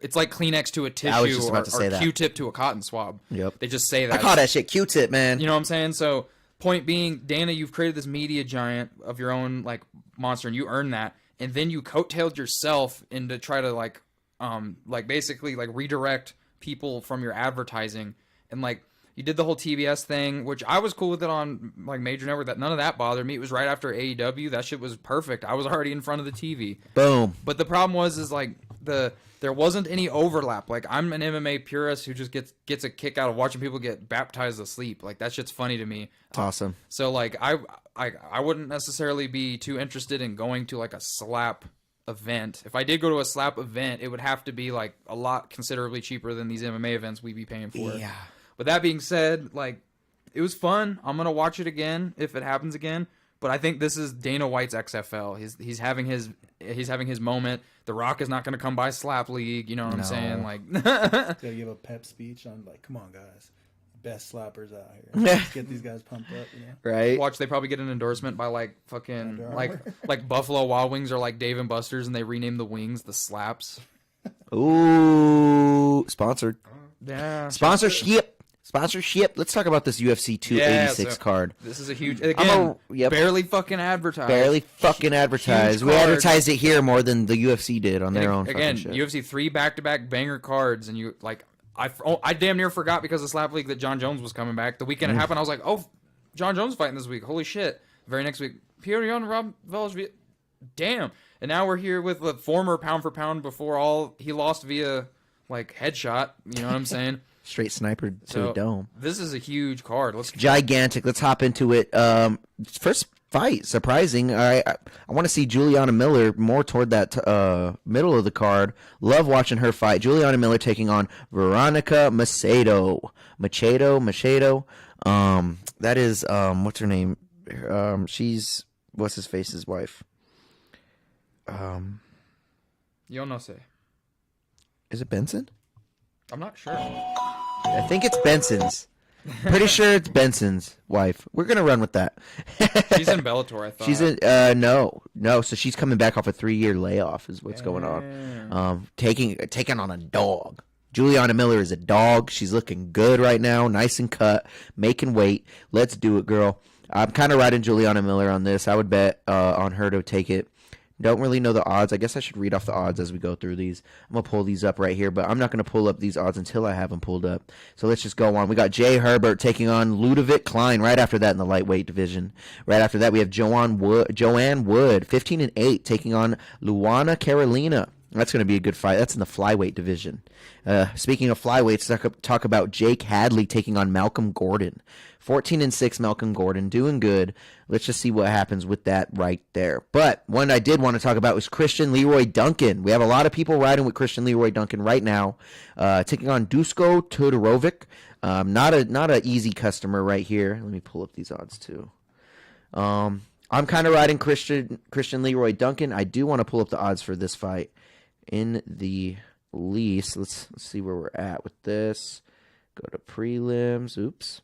Kleenex to a I was tissue just or, about to say that. Q-tip to a cotton swab. Yep. They just say I that. call that shit Q-tip, man. You know what I'm saying? So point being, Dana, you've created this media giant of your own like monster, and you earned that, and then you coattailed yourself into try to basically redirect people from your advertising, and you did the whole TBS thing, which I was cool with it on major network. That none of that bothered me. It was right after AEW. That shit was perfect. I was already in front of the TV. Boom. But the problem was there wasn't any overlap. Like, I'm an MMA purist who just gets a kick out of watching people get baptized asleep. Like, that shit's funny to me. It's awesome. So I wouldn't necessarily be too interested in going to a slap event. If I did go to a slap event, it would have to be a lot considerably cheaper than these MMA events we'd be paying for. Yeah. But that being said, it was fun. I'm gonna watch it again if it happens again. But I think this is Dana White's XFL. He's having his moment. The Rock is not gonna come by Slap League. You know what I'm saying? Gotta give a pep speech on come on guys, best slappers out here. Let's get these guys pumped up. You know? Right. Watch, they probably get an endorsement by fucking Under Armour. Buffalo Wild Wings or Dave and Buster's, and they rename the wings the Slaps. Ooh, sponsored. Yeah. Sponsorship. Let's talk about this UFC 286 so card. This is a huge again. Barely fucking advertised. Barely fucking advertised. We card. advertised it here more than the UFC did on their own. Again, fucking shit. UFC 3 back-to-back banger cards, and I damn near forgot because of Slap League that Jon Jones was coming back. The weekend it happened, I was like, oh, Jon Jones fighting this week. Holy shit. Very next week, Piotr Jan Rob Velej. Damn. And now we're here with the former pound for pound before he lost via headshot. You know what I'm saying? Straight sniper to a dome. This is a huge card. Gigantic. Let's hop into it. First fight, surprising. I want to see Juliana Miller more toward that middle of the card. Love watching her fight. Juliana Miller taking on Veronica Macedo. Machado. That is what's her name? She's what's his face's wife. Yo no sé. Is it Benson? I'm not sure. I think it's Benson's. Pretty sure it's Benson's wife. We're gonna run with that. She's in Bellator, I thought. She's in no. So she's coming back off a 3-year layoff is what's going on. Taking on a dog. Juliana Miller is a dog. She's looking good right now, nice and cut, making weight. Let's do it, girl. I'm kind of riding Juliana Miller on this. I would bet on her to take it. Don't really know the odds. I guess I should read off the odds as we go through these. I'm going to pull these up right here, but I'm not going to pull up these odds until I have them pulled up. So let's just go on. We got Jay Herbert taking on Ludovic Klein right after that in the lightweight division. Right after that, we have Joanne Wood, 15-8, taking on Luana Carolina. That's going to be a good fight. That's in the flyweight division. Speaking of flyweights, talk about Jake Hadley taking on Malcolm Gordon. 14-6 Malcolm Gordon, doing good. Let's just see what happens with that right there. But one I did want to talk about was Christian Leroy Duncan. We have a lot of people riding with Christian Leroy Duncan right now, taking on Dusko Todorovic. Not a easy customer right here. Let me pull up these odds too. I'm kind of riding Christian Leroy Duncan. I do want to pull up the odds for this fight in the lease. Let's see where we're at with this. Go to prelims. Oops.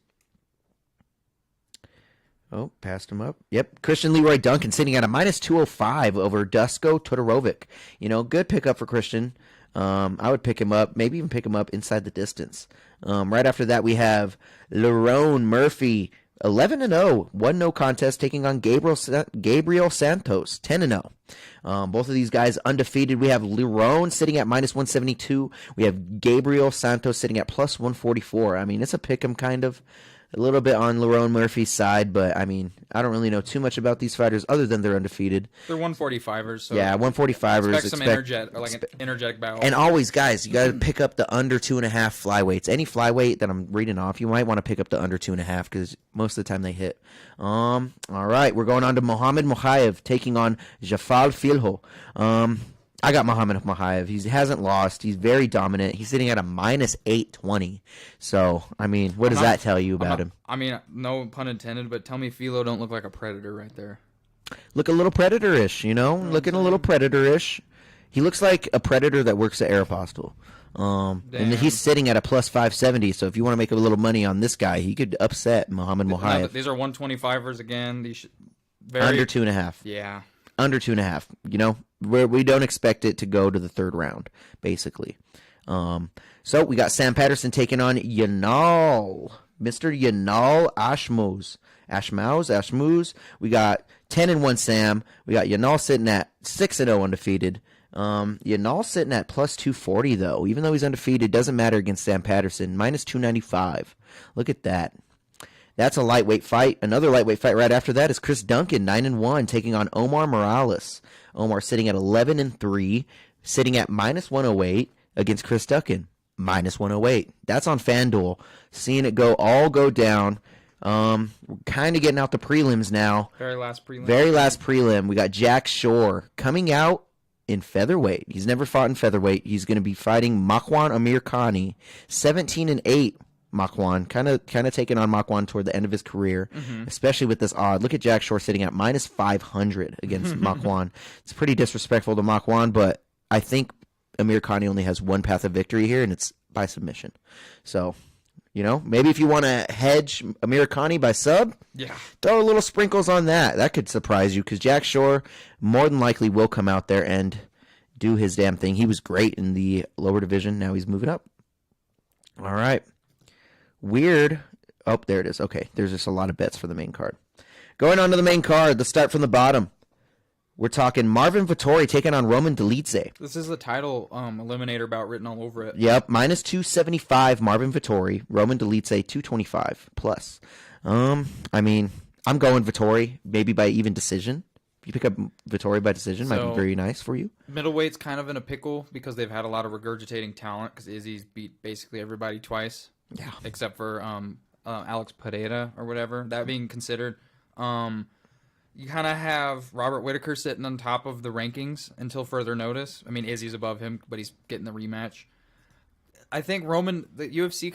Oh, passed him up. Yep, Christian Leroy Duncan sitting at a -205 over Dusko Todorovic. Good pickup for Christian. I would pick him up, maybe even pick him up inside the distance. Right after that, we have Lerone Murphy, 11-0, 1-0 contest, taking on Gabriel Santos, 10-0. Both of these guys undefeated. We have Lerone sitting at -172. We have Gabriel Santos sitting at +144. I mean, it's a pick 'em kind of. A little bit on Lerone Murphy's side, but I mean, I don't really know too much about these fighters other than they're undefeated. They're 145ers. So yeah, 145ers. Expect some energetic battle. And always, guys, you got to pick up the under 2.5 flyweights. Any flyweight that I'm reading off, you might want to pick up the under 2.5 because most of the time they hit. All right, we're going on to Mohamed Mokaev taking on Jafal Filho. I got Mohamed Mokaev. He hasn't lost. He's very dominant. He's sitting at a -820. So, I mean, what does that tell you about him? I mean, no pun intended, but tell me Philo don't look like a predator right there. Look a little predator-ish, Looking a little predator-ish. He looks like a predator that works at Aeropostale. And he's sitting at a +570, so if you want to make a little money on this guy, he could upset Mohamed Mokaev. These are 125ers again. These under 2.5. Yeah. Under 2.5, where we don't expect it to go to the third round, basically. So we got Sam Patterson taking on Yanal, Mr. Yanal Ashmouz. We got 10-1 Sam. We got Yanal sitting at 6-0 undefeated. Yanal sitting at +240 though, even though he's undefeated, doesn't matter against Sam Patterson, -295. Look at that. That's a lightweight fight. Another lightweight fight right after that is Chris Duncan, 9-1, taking on Omar Morales. Omar sitting at 11-3, sitting at -108 against Chris Duncan, -108. That's on FanDuel. Seeing it all go down. We're kind of getting out the prelims now. Very last prelim. We got Jack Shore coming out in featherweight. He's never fought in featherweight. He's going to be fighting Makwan Amir Khani, 17-8. Makwan, kind of taking on Makwan toward the end of his career, especially with this odd. Look at Jack Shore sitting at -500 against Makwan. It's pretty disrespectful to Makwan, but I think Amir Khani only has one path of victory here, and it's by submission. So, maybe if you want to hedge Amir Khani by sub, throw a little sprinkles on that. That could surprise you because Jack Shore more than likely will come out there and do his damn thing. He was great in the lower division. Now he's moving up. All right. Weird. Oh, there it is. Okay, there's just a lot of bets for the main card. Going on to the main card, let's start from the bottom. We're talking Marvin Vettori taking on Roman Dolidze. This is the title eliminator bout written all over it. Yep, -275 Marvin Vettori, Roman Dolidze 225 plus. I mean, I'm going Vettori, maybe by even decision. If you pick up Vettori by decision, might be very nice for you. Middleweight's kind of in a pickle because they've had a lot of regurgitating talent because Izzy's beat basically everybody twice. Yeah. Except for Alex Pereira or whatever. That being considered, you kind of have Robert Whitaker sitting on top of the rankings until further notice. I mean, Izzy's above him, but he's getting the rematch. I think the UFC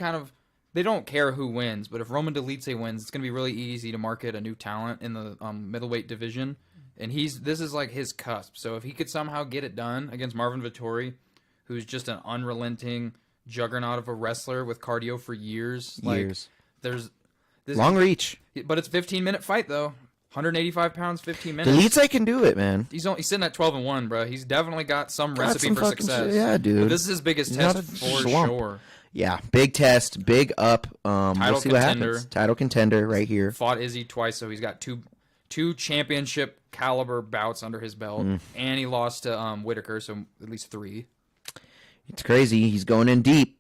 they don't care who wins, but if Roman Dolidze wins, it's going to be really easy to market a new talent in the middleweight division. And this is like his cusp. So if he could somehow get it done against Marvin Vettori, who's just an unrelenting juggernaut of a wrestler with cardio for years. There's long reach, but it's a 15-minute fight though. 185 pounds, 15 minutes. Dolidze can do it, man. He's sitting at 12-1, bro. He's definitely got some recipe for success. Yeah, dude. But this is his biggest test for sure. Yeah, big test, big up. We'll see what happens. Title contender right here. Fought Izzy twice, so he's got two championship caliber bouts under his belt, and he lost to Whitaker, so at least 3. It's crazy. He's going in deep.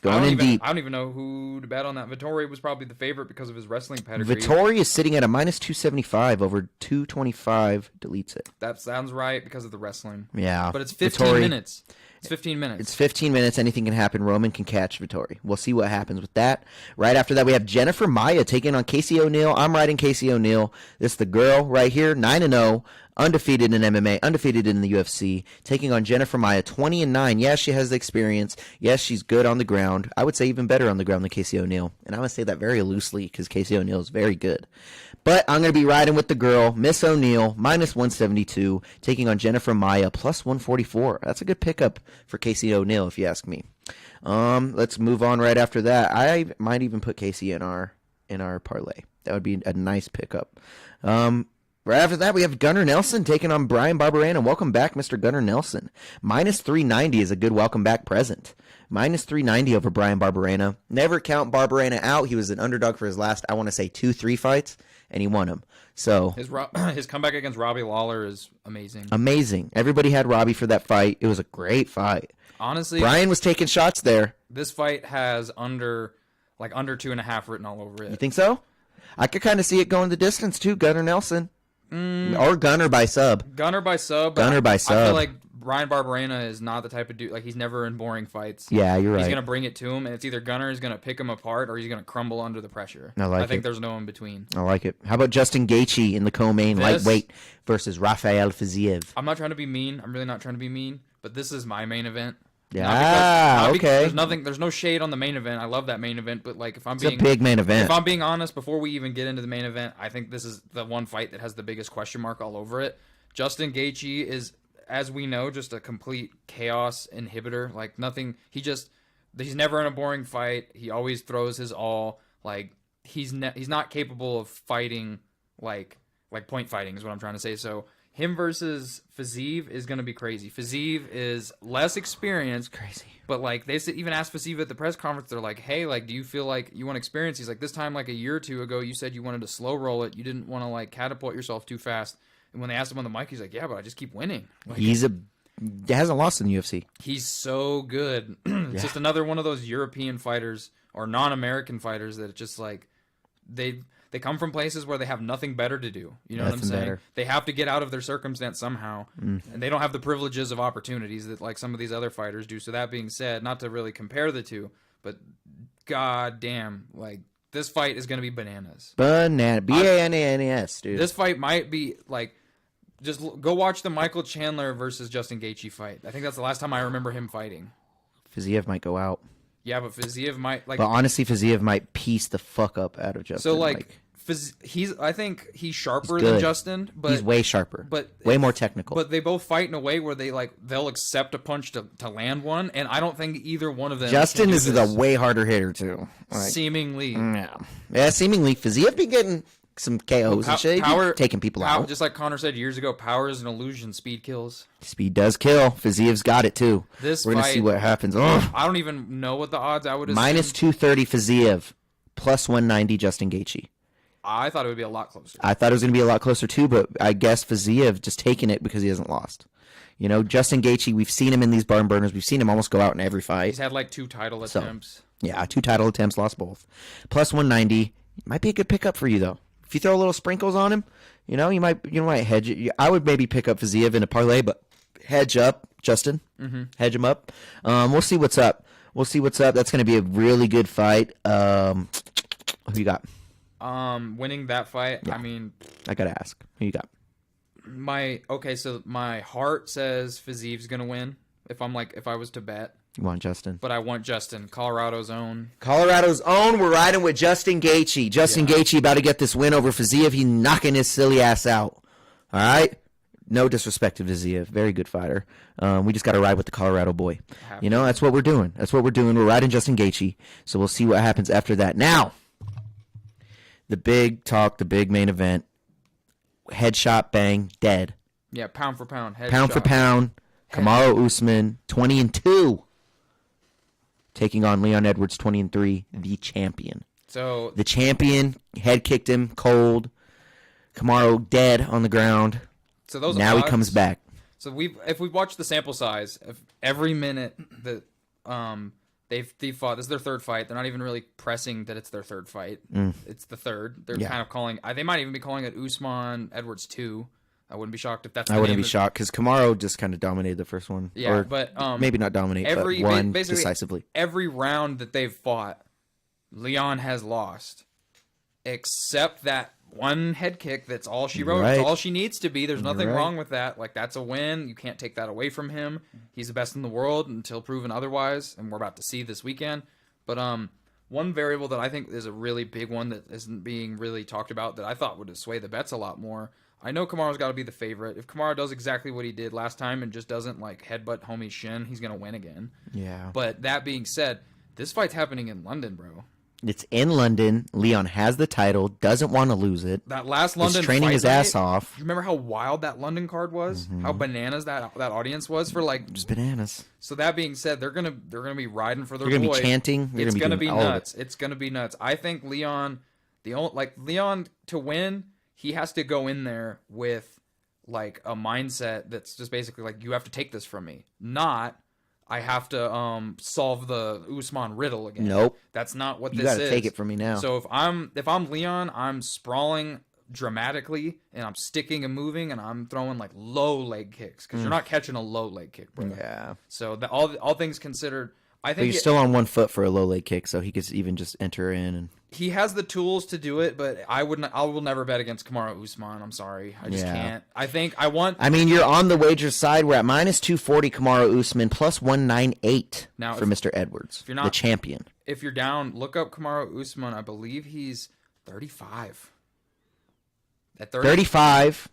Going in deep. I don't even know who to bet on that. Vittori was probably the favorite because of his wrestling pedigree. Vittori is sitting at a minus 275 over 225. Deletes it. That sounds right because of the wrestling. Yeah. But it's 15 Vittori, minutes. It's 15 minutes. It's 15 minutes. Anything can happen. Roman can catch Vittori. We'll see what happens with that. Right after that, we have Jennifer Maia taking on Casey O'Neill. I'm riding Casey O'Neill. This is the girl right here, 9-0, undefeated in MMA, undefeated in the UFC, taking on Jennifer Maia, 20-9. Yes, she has the experience. Yes, she's good on the ground. I would say even better on the ground than Casey O'Neill. And I'm going to say that very loosely because Casey O'Neill is very good. But I'm going to be riding with the girl, Miss O'Neill, minus 172, taking on Jennifer Maia, plus 144. That's a good pickup for Casey O'Neill, if you ask me. Let's move on right after that. I might even put Casey in our parlay. That would be a nice pickup. Right after that, we have Gunnar Nelson taking on Brian Barberena. Welcome back, Mr. Gunnar Nelson. Minus 390 is a good welcome back present. Minus 390 over Brian Barberena. Never count Barberena out. He was an underdog for his last, I want to say, 2-3 fights, and he won them. So his comeback against Robbie Lawler is amazing. Amazing. Everybody had Robbie for that fight. It was a great fight. Honestly, Brian was taking shots there. This fight has under 2.5 written all over it. You think so? I could kind of see it going the distance too. Gunnar Nelson. Or Gunnar by sub. Gunnar by sub. Gunnar by I sub. feel like Brian Barberena is not the type of dude. Like, he's never in boring fights. Yeah, you're right. He's going to bring it to him, and it's either Gunnar is going to pick him apart or he's going to crumble under the pressure. I think it. there's no in between. I like it. How about Justin Gaethje in the co-main lightweight versus Rafael Fiziev? I'm not trying to be mean. I'm really not trying to be mean, but this is my main event. Yeah, okay. There's no shade on the main event. I love that main event, but like, It's a big main event. If I'm being honest, before we even get into the main event, I think this is the one fight that has the biggest question mark all over it. Justin Gaethje is, as we know, just a complete chaos inhibitor. Like, nothing. He's never in a boring fight. He always throws his all. Like, he's not capable of fighting like point fighting is what I'm trying to say. So him versus Fiziev is going to be crazy. Fiziev is less experienced. Crazy. But, like, they even asked Fiziev at the press conference, they're like, hey, like, do you feel like you want experience? He's like, this time, like, a year or two ago, you said you wanted to slow roll it. You didn't want to, like, catapult yourself too fast. And when they asked him on the mic, he's like, yeah, but I just keep winning. Like, he hasn't lost in the UFC. He's so good. It's just another one of those European fighters or non-American fighters that just, like, they come from places where they have nothing better to do. You know what I'm saying? Better. They have to get out of their circumstance somehow. And they don't have the privileges of opportunities that, like, some of these other fighters do. So that being said, not to really compare the two, but god damn, like, this fight is going to be bananas. Bananas, dude. This fight might be, like, just go watch the Michael Chandler versus Justin Gaethje fight. I think that's the last time I remember him fighting. Fiziev might go out. Yeah, but Fiziev might, like... But honestly, Fiziev might piece the fuck up out of Justin. So, like I think he's sharper good. than Justin, but he's way sharper, but way more technical. But they both fight in a way where they'll accept a punch to land one, and I don't think either one of them. Justin is a way harder hitter too. Like, seemingly, yeah, seemingly. Fiziev be getting some KOs and shit. Taking people out. Just like Connor said years ago, power is an illusion. Speed kills. Speed does kill. Fiziev's got it too. We're gonna see what happens. Oh. I don't even know what the odds. I would assume. Minus 230 Fiziev, plus 190 Justin Gaethje. I thought it would be a lot closer. I thought it was going to be a lot closer too, but I guess Fiziev just taking it because he hasn't lost. You know, Justin Gaethje, we've seen him in these barn burners. We've seen him almost go out in every fight. He's had like 2 title attempts. Yeah, 2 title attempts, lost both. Plus 190 might be a good pickup for you though. If you throw a little sprinkles on him, you know, you might hedge it. I would maybe pick up Fiziev in a parlay, but hedge up, Justin. Hedge him up. We'll see what's up. That's going to be a really good fight. Who you got? Winning that fight, yeah. I mean, I gotta ask, who you got? So my heart says Fiziev's gonna win. If I was to bet, you want Justin, but I want Justin, Colorado's own. We're riding with Justin Gaethje. Gaethje about to get this win over Fiziev. He's knocking his silly ass out. All right. No disrespect to Fiziev, very good fighter. We just got to ride with the Colorado boy. You know, that's what we're doing. We're riding Justin Gaethje. So we'll see what happens after that. Now. The big talk, the big main event. Headshot, bang, dead. Yeah, pound for pound. Pound for pound. Kamaru Usman, 20-2. Taking on Leon Edwards, 20-3, the champion. So the champion head kicked him cold. Kamaru dead on the ground. So those now odds, he comes back. So if we watch the sample size of every minute that They've fought. This is their third fight. They're not even really pressing that it's their third fight. It's the third. They're kind of calling. They might even be calling it Usman Edwards 2. I wouldn't be shocked if that's. I wouldn't be shocked because Kamaru just kind of dominated the first one. Yeah, or but maybe not dominate, but won basically decisively. Every round that they've fought, Leon has lost, except that one head kick. That's all she wrote. Right. It's all she needs to be. There's nothing Right. wrong with that. Like, that's a win. You can't take that away from him. He's the best in the world until proven otherwise, and we're about to see this weekend. But one variable that I think is a really big one that isn't being really talked about that I thought would sway the bets a lot more. I know Kamaru's got to be the favorite. If Kamaru does exactly what he did last time and just doesn't like headbutt homie's shin, he's gonna win again. Yeah. But that being said, this fight's happening in London, bro. It's in London. Leon has the title, doesn't want to lose it. That last London He's training fight his ass night, off. You remember how wild that London card was? How bananas that audience was for like. Just bananas. So that being said, they're gonna be riding for their They're gonna boy. be chanting. They're It's gonna be doing all of nuts. It's gonna be nuts. I think Leon, Leon to win, he has to go in there with like a mindset that's just basically like, you have to take this from me, not I have to solve the Usman riddle again. Nope. That's not what You this is. gotta take it from me now. So if I'm Leon, I'm sprawling dramatically and I'm sticking and moving and I'm throwing like low leg kicks because you're not catching a low leg kick, bro. Yeah. So all things considered, I But think he's still on one foot for a low leg kick, so he could even just enter in and. he has the tools to do it, but I will never bet against Kamaru Usman. I'm sorry, I just can't. I mean, you're on the wager side. We're at minus 240 Kamaru Usman, plus 198 Now, for Mr. Edwards, if you're not, the champion. If you're down, look up Kamaru Usman. I believe he's 35. At 35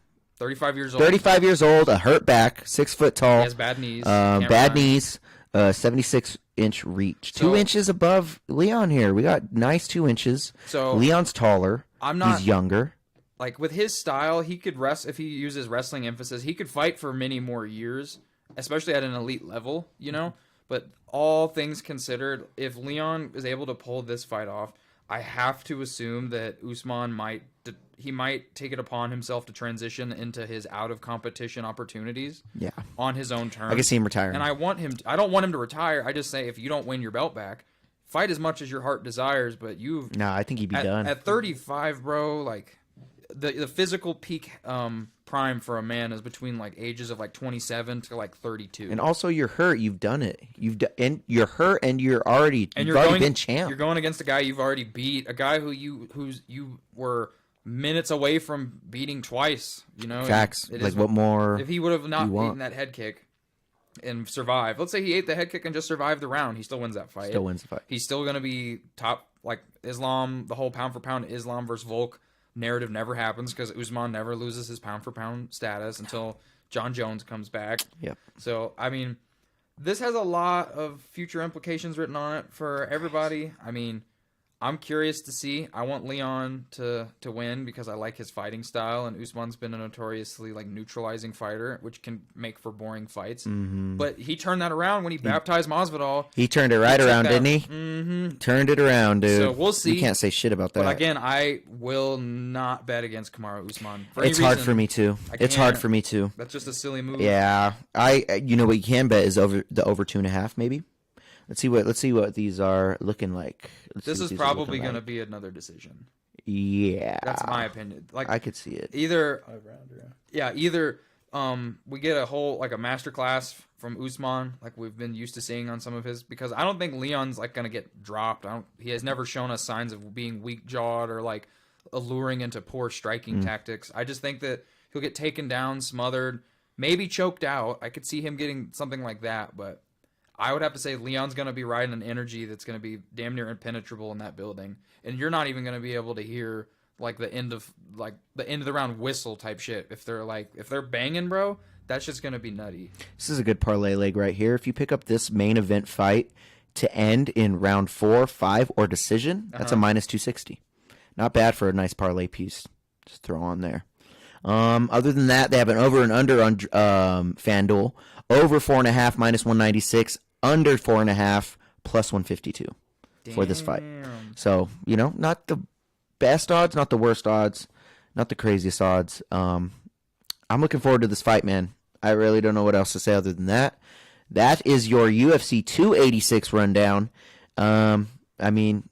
years old. 35 years old, a hurt back, 6 foot tall. He has bad knees. Can't Bad run. knees. 76-inch reach. So- 2 inches above Leon here. We got nice 2 inches. So Leon's taller. He's younger. Like with his style, he could if he uses wrestling emphasis, he could fight for many more years, especially at an elite level, you know? But all things considered, if Leon is able to pull this fight off, I have to assume that Usman might take it upon himself to transition into his out of competition opportunities. Yeah. On his own terms. I can see him retiring. And I don't want him to retire. I just say if you don't win your belt back, fight as much as your heart desires, but I think he'd be done. At 35, bro, like the physical peak prime for a man is between like ages of like 27 to like 32. And also, you're hurt. You've done it. And you're hurt, and you've already been champ. You're going against a guy you've already beat, a guy who you were minutes away from beating twice. You know, Facts. What more? If he would have not eaten that head kick and survived, let's say he ate the head kick and just survived the round, he still wins that fight. He's still going to be top, like Islam. The whole pound for pound Islam versus Volk narrative never happens because Usman never loses his pound for pound status until John Jones comes back. Yep. So, I mean, this has a lot of future implications written on it for everybody. I mean, I'm curious to see. I want Leon to win because I like his fighting style, and Usman's been a notoriously like neutralizing fighter, which can make for boring fights. Mm-hmm. But he turned that around when he baptized Masvidal. He turned it right around, didn't he? Mm-hmm. Turned it around, dude. So we'll see. You can't say shit about that. But again, I will not bet against Kamaru Usman. It's hard for me too. It's hard for me too. That's just a silly move. Yeah, you know what you can bet is over 2.5 maybe. Let's see what these are looking like. This is probably going to be another decision. Yeah, that's my opinion. Like I could see it. Either we get a whole like a masterclass from Usman, like we've been used to seeing on some of his, because I don't think Leon's like going to get dropped. He has never shown us signs of being weak jawed or like alluring into poor striking tactics. I just think that he'll get taken down, smothered, maybe choked out. I could see him getting something like that, but I would have to say Leon's going to be riding an energy that's going to be damn near impenetrable in that building, and you're not even going to be able to hear like the end of the round whistle type shit. If they're banging, bro, that's just going to be nutty. This is a good parlay leg right here. If you pick up this main event fight to end in round 4, 5, or decision, that's a minus 260. Not bad for a nice parlay piece. Just throw on there. Other than that, they have an over and under on FanDuel. Over 4.5 minus 196. Under 4.5 plus 152 for this fight. So, not the best odds, not the worst odds, not the craziest odds. I'm looking forward to this fight, man. I really don't know what else to say other than that. that is your UFC 286 rundown. I mean,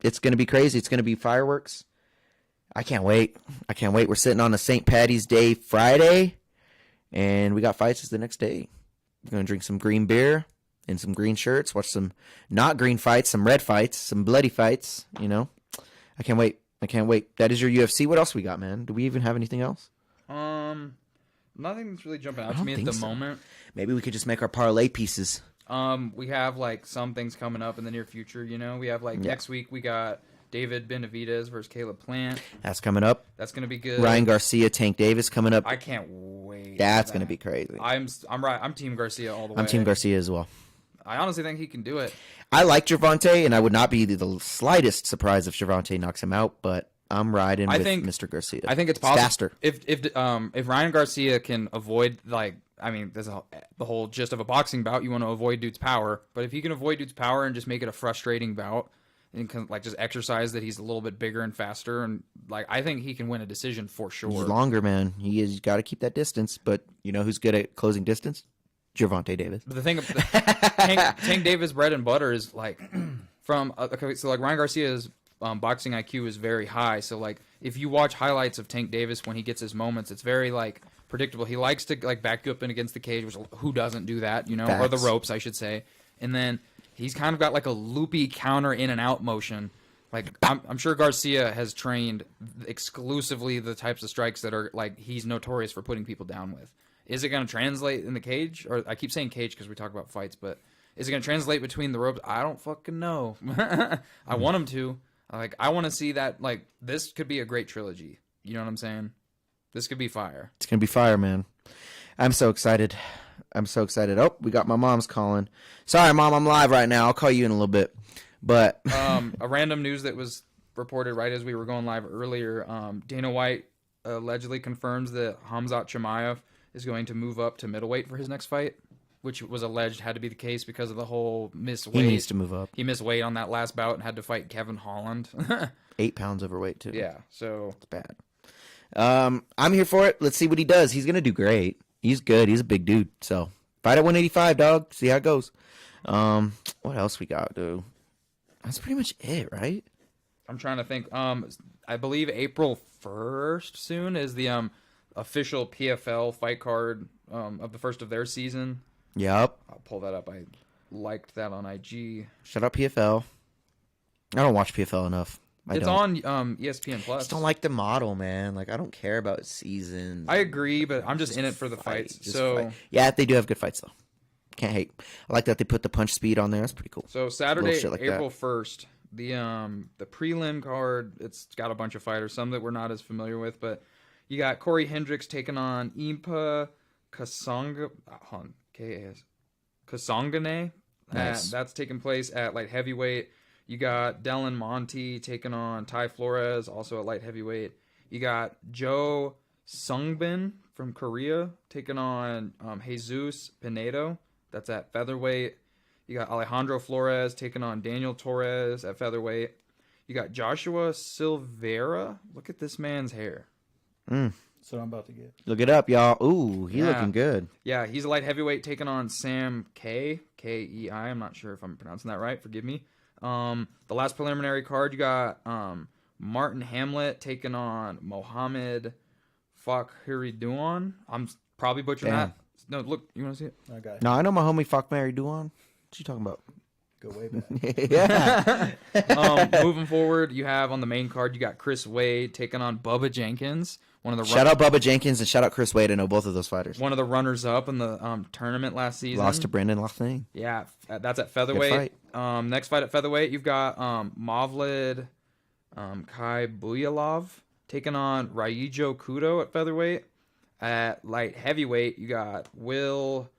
it's going to be crazy. It's going to be fireworks. I can't wait. We're sitting on a St. Patty's Day Friday, and we got fights the next day. We're going to drink some green beer and some green shirts, watch some not green fights, some red fights, some bloody fights, you know. I can't wait. That is your UFC. What else we got, man? Do we even have anything else? Nothing that's really jumping out to me at the moment. Maybe we could just make our parlay pieces. We have like some things coming up in the near future, you know. We have like next week we got David Benavidez versus Caleb Plant. That's coming up. That's gonna be good. Ryan Garcia, Tank Davis coming up. I can't wait. That's gonna be crazy. I'm right. I'm Team Garcia all the way. I'm Team Garcia as well. I honestly think he can do it. I like Gervonta, and I would not be the slightest surprise if Gervonta knocks him out, but I'm riding with Mr. Garcia. I think it's possible. Faster. If Ryan Garcia can avoid, like, I mean, there's the whole gist of a boxing bout. You want to avoid dude's power, but if he can avoid dude's power and just make it a frustrating bout, and can, like, just exercise that he's a little bit bigger and faster, and like, I think he can win a decision for sure. He's longer, man. He's got to keep that distance, but you know who's good at closing distance? Gervonta Davis. But the thing, Tank Davis' bread and butter is like from okay, so like Ryan Garcia's boxing IQ is very high. So like if you watch highlights of Tank Davis when he gets his moments, it's very like predictable. He likes to like back you up in against the cage, which who doesn't do that, you know, or the ropes, I should say. And then he's kind of got like a loopy counter in and out motion. Like I'm sure Garcia has trained exclusively the types of strikes that are like he's notorious for putting people down with. Is it going to translate in the cage? Or I keep saying cage because we talk about fights, but is it going to translate between the ropes? I don't fucking know. I want him to. Like, I want to see that. Like, this could be a great trilogy. You know what I'm saying? This could be fire. It's going to be fire, man. I'm so excited. Oh, we got my mom's calling. Sorry, Mom, I'm live right now. I'll call you in a little bit. But a random news that was reported right as we were going live earlier. Dana White allegedly confirms that Khamzat Chimaev is going to move up to middleweight for his next fight, which was alleged had to be the case because of the whole missed weight. He needs to move up. He missed weight on that last bout and had to fight Kevin Holland. 8 pounds overweight, too. Yeah, so it's bad. I'm here for it. Let's see what he does. He's going to do great. He's good. He's a big dude. So, fight at 185, dog. See how it goes. What else we got, dude? That's pretty much it, right? I'm trying to think. I believe April 1st soon is the official PFL fight card of the first of their season. Yep. I'll pull that up. I liked that on IG. Shout out PFL. I don't watch PFL enough. It's on ESPN Plus. I just don't like the model, man. Like, I don't care about seasons. I agree, but I'm just in it for the fights. So yeah, they do have good fights though. Can't hate. I like that they put the punch speed on there. That's pretty cool. So Saturday, like April 1st, the prelim card. It's got a bunch of fighters, some that we're not as familiar with, but you got Corey Hendricks taking on Impa Kasongane. Nice. That's taking place at light heavyweight. You got Dylan Monty taking on Ty Flores, also at light heavyweight. You got Joe Sungbin from Korea taking on Jesus Pinedo. That's at featherweight. You got Alejandro Flores taking on Daniel Torres at featherweight. You got Joshua Silveira. Look at this man's hair. So I'm about to get. Look it up, y'all. Ooh, he looking good. Yeah, he's a light heavyweight taking on Sam Kei. K-E-I. I'm not sure if I'm pronouncing that right. Forgive me. The last preliminary card, you got Martin Hamlet taking on Mohammed Fakhriduan. I'm probably butchering that. No, look, you want to see it? Okay. No, I know my homie Fakmary Duan. What you talking about? Go way back. Yeah. Moving forward, you have on the main card, you got Chris Wade taking on Bubba Jenkins. Shout out Bubba Jenkins and shout out Chris Wade. I know both of those fighters. One of the runners-up in the tournament last season. Lost to Brendan Loughnane. Yeah, that's at featherweight. Next fight at featherweight, you've got Mavlid Khaibuyalov taking on Raijo Kudo at featherweight. At light heavyweight, you got Will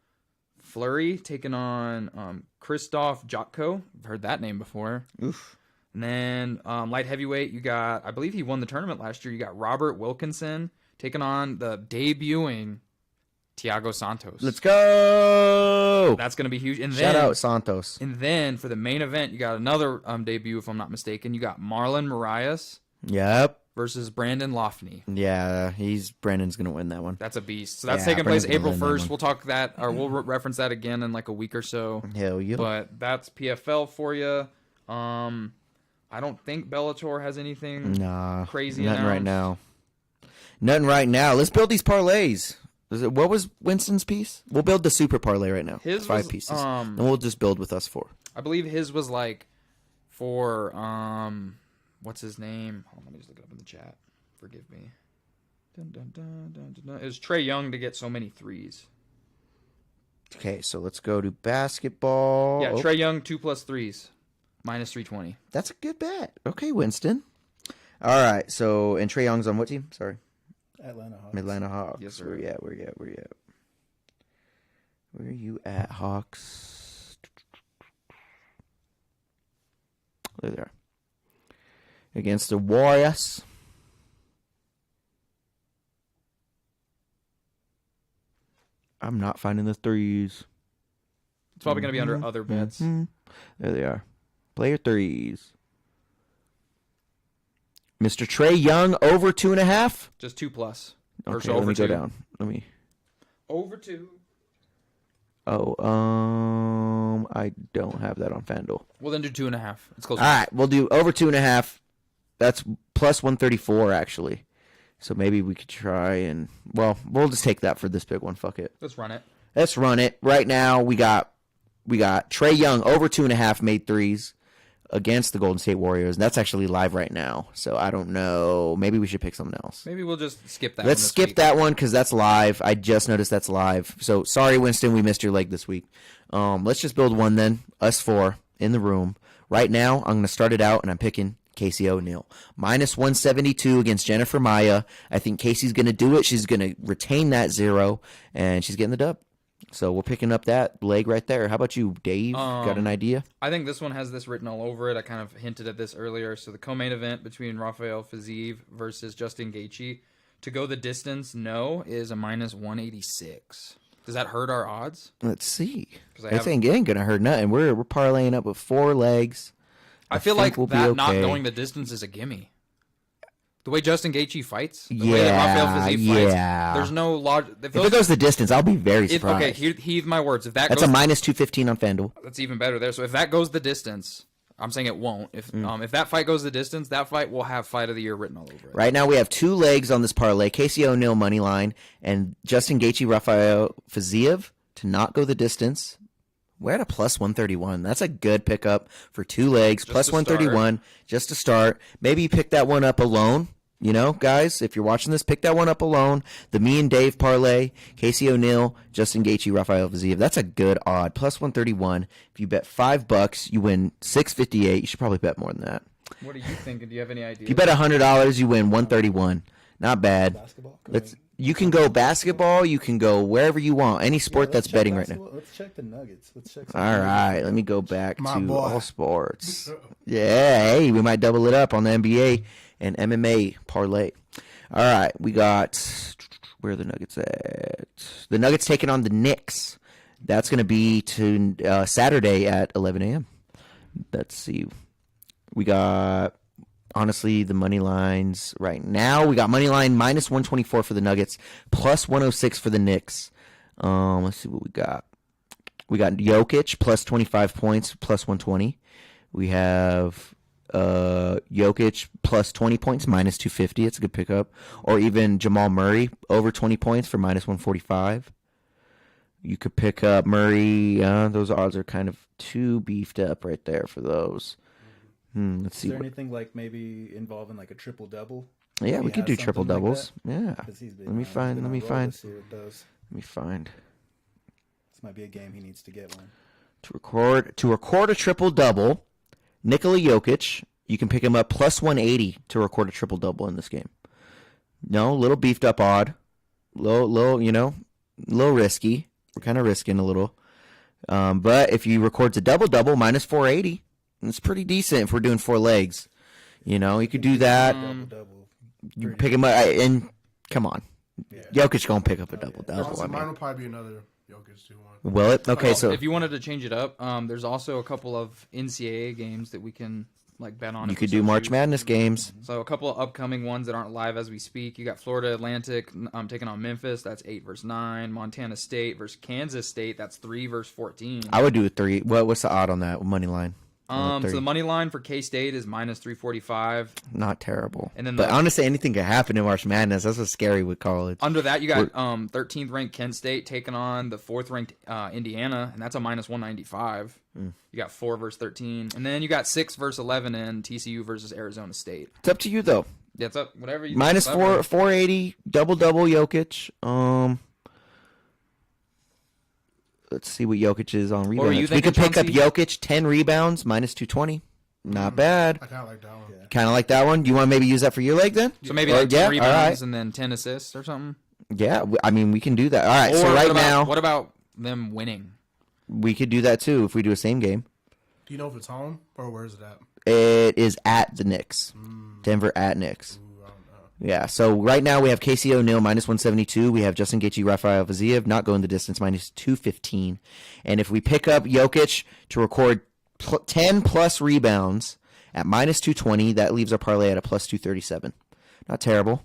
Fleury taking on Christoph Jotko. I've heard that name before. Oof. And then light heavyweight, you got, I believe he won the tournament last year. You got Robert Wilkinson taking on the debuting Thiago Santos. Let's go. That's going to be huge. And Shout out Santos. And then for the main event, you got another debut, if I'm not mistaken. You got Marlon Moraes. Yep. versus Brandon Lofney. Yeah, Brandon's gonna win that one. That's a beast. So that's Yeah, taking place Brandon's gonna April win that 1st. one. We'll talk that, or we'll reference that again in like a week or so. Hell yeah. But that's PFL for you. I don't think Bellator has anything Nah, crazy nothing right announced. now. Nothing right now. Let's build these parlays. What was Winston's piece? We'll build the super parlay right now. His 5 was, pieces. Then we'll just build with us 4. I believe his was like for what's his name? Hold on, let me just look it up in the chat. Forgive me. Dun, dun, dun, dun, dun, dun. It was Trey Young to get so many threes. Okay, so let's go to basketball. Yeah, Oh, Trey Young 2 plus threes, minus 320. that's a good bet. Okay, Winston. All right, so and Trey Young's on what team? Sorry, Atlanta Hawks. Atlanta Hawks. Yes, sir. Where you at? Where are you at, Hawks? There they are. Against the Warriors. I'm not finding the threes. It's probably going to be under other bets. Mhm. There they are. Player threes. Mr. Trey Young over 2.5. Just 2 plus. Or Okay, so let over me 2. go down. Let me. Over 2. Oh, I don't have that on FanDuel. Well, then do 2.5. It's close. All right, we'll do over 2.5. That's plus 134 actually. So maybe we could try and we'll just take that for this big one. Fuck it. Let's run it. Let's run it right now. We got Trey Young over 2.5 made threes against the Golden State Warriors, and that's actually live right now. So I don't know. Maybe we should pick something else. Maybe we'll just skip that. Let's one this skip week. that one because that's live. I just noticed that's live. So sorry, Winston, we missed your leg this week. Let's just build one then. Us 4 in the room right now. I'm gonna start it out, and I'm picking Casey O'Neill. Minus 172 against Jennifer Maya. I think Casey's going to do it. She's going to retain that 0, and she's getting the dub. So we're picking up that leg right there. How about you, Dave? Got an idea? I think this one has this written all over it. I kind of hinted at this earlier. So the co-main event between Rafael Fiziev versus Justin Gaethje. To go the distance, no, is a minus 186. Does that hurt our odds? Let's see. 'Cause I That have- ain't going to hurt nothing. We're parlaying up with 4 legs. I feel think like we'll be that not okay. knowing the distance is a gimme. The way Justin Gaethje fights, the way that Rafael Fiziev fights, there's no logic. If it goes the distance, I'll be very surprised. Okay, heed my words. If that That's goes, a minus 215 on FanDuel. that's even better there. So if that goes the distance, I'm saying it won't. If that fight goes the distance, that fight will have fight of the year written all over it. Right now we have 2 legs on this parlay. Casey O'Neill money line and Justin Gaethje, Rafael Fiziev to not go the distance. We're at a plus 131. That's a good pickup for 2 legs. Just Plus to 131 just to start. Maybe you pick that one up alone. You know, guys, if you're watching this, pick that one up alone. The me and Dave parlay, Casey O'Neill, Justin Gaethje, Rafael Fiziev. That's a good odd. Plus 131. If you bet $5, you win 658. You should probably bet more than that. What are you thinking? Do you have any idea? If you bet $100, you win 131. Not bad. Basketball? You can go basketball. You can go wherever you want. Any sport that's betting right now. Let's check the Nuggets. Let's check. some All Nuggets. right, let me go back My to boy. all sports. Yeah, hey, we might double it up on the NBA and MMA parlay. All right, we got where are the Nuggets at? The Nuggets taking on the Knicks. That's going to be to Saturday at 11 a.m. Let's see. We got honestly the money lines right now. We got money line minus 124 for the Nuggets, plus 106 for the Knicks. Let's see what we got. We got Jokic plus 25 points, plus 120. We have Jokic plus 20 points, minus 250. It's a good pickup. Or even Jamal Murray over 20 points for minus 145. You could pick up Murray. Those odds are kind of too beefed up right there for those. Let's Is see. there anything like maybe involving like a triple double? Yeah, we could do triple doubles. Yeah. Let me find. Let me find. This might be a game he needs to get one. To record a triple double, Nikola Jokic, you can pick him up plus 180 to record a triple double in this game. No, little beefed up odd, little risky. We're kind of risking a little, but if you record a double double, minus 480, it's pretty decent if we're doing 4 legs. You know, you could do that. Double. You pick him up, and come on, Jokic gonna pick up a double double. Honestly, mine will probably be another Jokic 2-1. Will it? Okay, Well, so if you wanted to change it up, there's also a couple of NCAA games that we can like bet on. You if could we do so March choose. Madness games. So a couple of upcoming ones that aren't live as we speak. You got Florida Atlantic taking on Memphis. That's 8 versus 9. Montana State versus Kansas State. That's 3 versus 14. I would do a 3. What's the odd on that money line? So the money line for K-State is minus 345. Not terrible. And then but honestly, anything could happen in March Madness. That's what's scary with college. Under that, you got 13th ranked Kent State taking on the 4th ranked Indiana, and that's a minus 195. You got 4 versus 13, and then you got 6 versus 11 in TCU versus Arizona State. It's up to you though. Yeah, it's up whatever you minus think. 480 double Jokic. Let's see what Jokic is on were you rebounds. We could thinking, pick up Chauncey? Jokic 10 rebounds minus 220. Not bad. I kind of like that one. Kind of like that one. You want to maybe use that for your leg then? So maybe Or- like 10 yeah, rebounds all right. and then 10 assists or something. Yeah, I mean we can do that. All right. So Or right what about, now what about them winning? we could do that too if we do a same game. Do you know if it's home or where is it at? It is at the Knicks. Denver at Knicks. Ooh, I don't know. Yeah, so right now we have Casey O'Neal minus 172. We have Justin Gaethje, Rafael Vaziev not going the distance minus 215. And if we pick up Jokic to record 10 plus rebounds at minus 220, that leaves our parlay at a plus 237. Not terrible.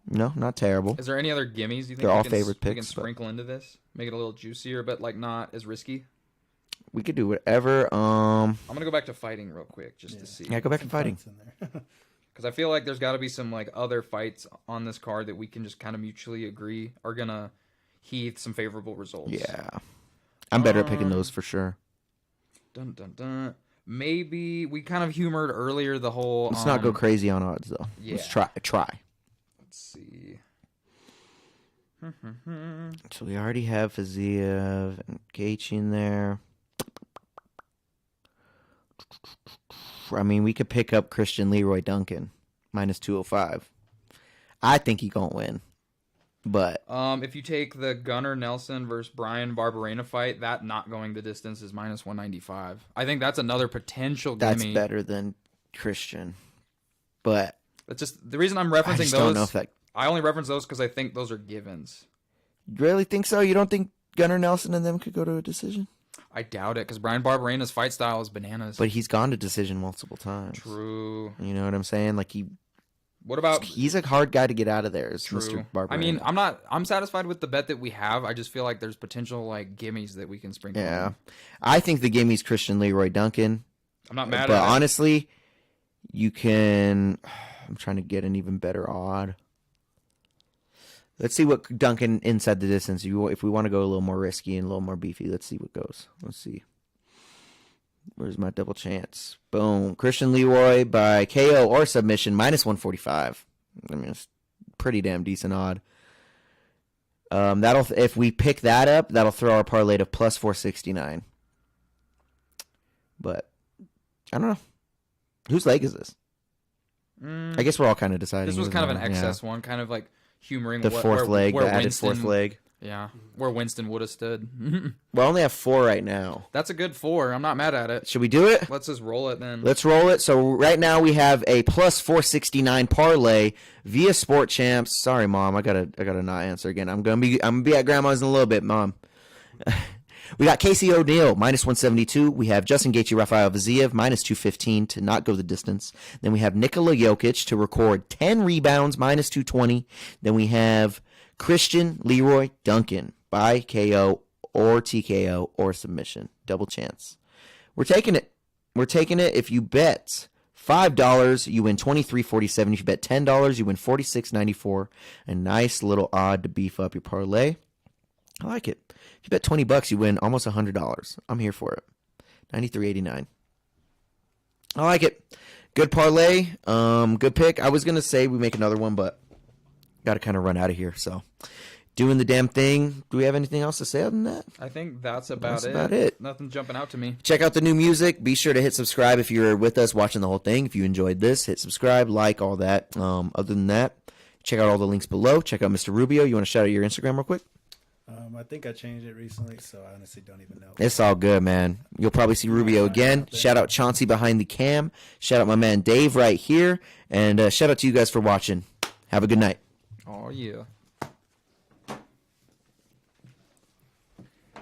No, not terrible. Is there any other gimmies you think They're we all can, favorite we can picks, but- sprinkle into this? Make it a little juicier, but like not as risky? We could do whatever. I'm going to go back to fighting real quick just to see. Yeah, go back to fighting. Fights in there. Because I feel like there's got to be some like other fights on this card that we can just kind of mutually agree are going to heave some favorable results. Yeah. I'm better at picking those for sure. Dun, dun, dun. Maybe we kind of humored earlier the whole... Let's not go crazy on odds, though. Let's yeah. try. Let's see. So we already have Vaziev and Gaethje in there. I mean, we could pick up Christian Leroy Duncan, minus 205. I think he gonna win, but If you take the Gunnar Nelson versus Brian Barberena fight, that not going the distance is minus 195. I think that's another potential that's gimme. better than Christian. But That's just the reason I'm I referencing just those. don't know if that. I only reference those because I think those are givens. You really think so? You don't think Gunnar Nelson and them could go to a decision? I doubt it because Brian Barberena's fight style is bananas. But he's gone to decision multiple times. True. You know what I'm saying? Like What about he's a hard guy to get out of there. Is True. Mr. Barberena. I mean, I'm satisfied with the bet that we have. I just feel like there's potential like gimmies that we can sprinkle. yeah, in. I think the gimme's Christian Leroy Duncan. I'm not mad But at it. honestly, you can. I'm trying to get an even better odd. Let's see what Duncan inside the distance. If we want to go a little more risky and a little more beefy, let's see what goes. Let's see. Where's my double chance? Boom. Christian Leroy by KO or submission, minus 145. I mean, it's pretty damn decent odd. If we pick that up, that'll throw our parlay to plus 469. But I don't know. Whose leg is this? I guess we're all kind of deciding. This was kind of an Yeah. excess one, kind of like humoring The fourth leg, where the added Winston, fourth leg. Yeah, where Winston would have stood. We only have 4 right now. That's a good 4. I'm not mad at it. Should we do it? Let's just roll it then. Let's roll it. So right now we have a plus 469 parlay via Sport Champs. Sorry, Mom, I gotta not answer again. I'm gonna be at Grandma's in a little bit, Mom. We got Casey O'Neal, minus 172. We have Justin Gaethje, Rafael Vaziev, minus 215 to not go the distance. Then we have Nikola Jokic to record 10 rebounds, minus 220. Then we have Christian Leroy Duncan by KO or TKO or submission. Double chance. We're taking it. We're taking it. If you bet $5, you win $23.47. If you bet $10, you win $46.94. A nice little odd to beef up your parlay. I like it. If you bet $20, you win almost $100. I'm here for it. $93.89. I like it. Good parlay. Good pick. I was gonna say we make another one, but got to kind of run out of here. So, doing the damn thing. Do we have anything else to say other than that? I think that's about it. Nothing jumping out to me. Check out the new music. Be sure to hit subscribe if you're with us watching the whole thing. If you enjoyed this, hit subscribe, like, all that. Other than that, check out all the links below. Check out Mr. Rubio. You want to shout out your Instagram real quick? I think I changed it recently, so I honestly don't even know. It's all good, man. You'll probably see Rubio again. Shout out Chauncey behind the cam. Shout out my man Dave right here. And shout out to you guys for watching. Have a good night. Oh yeah.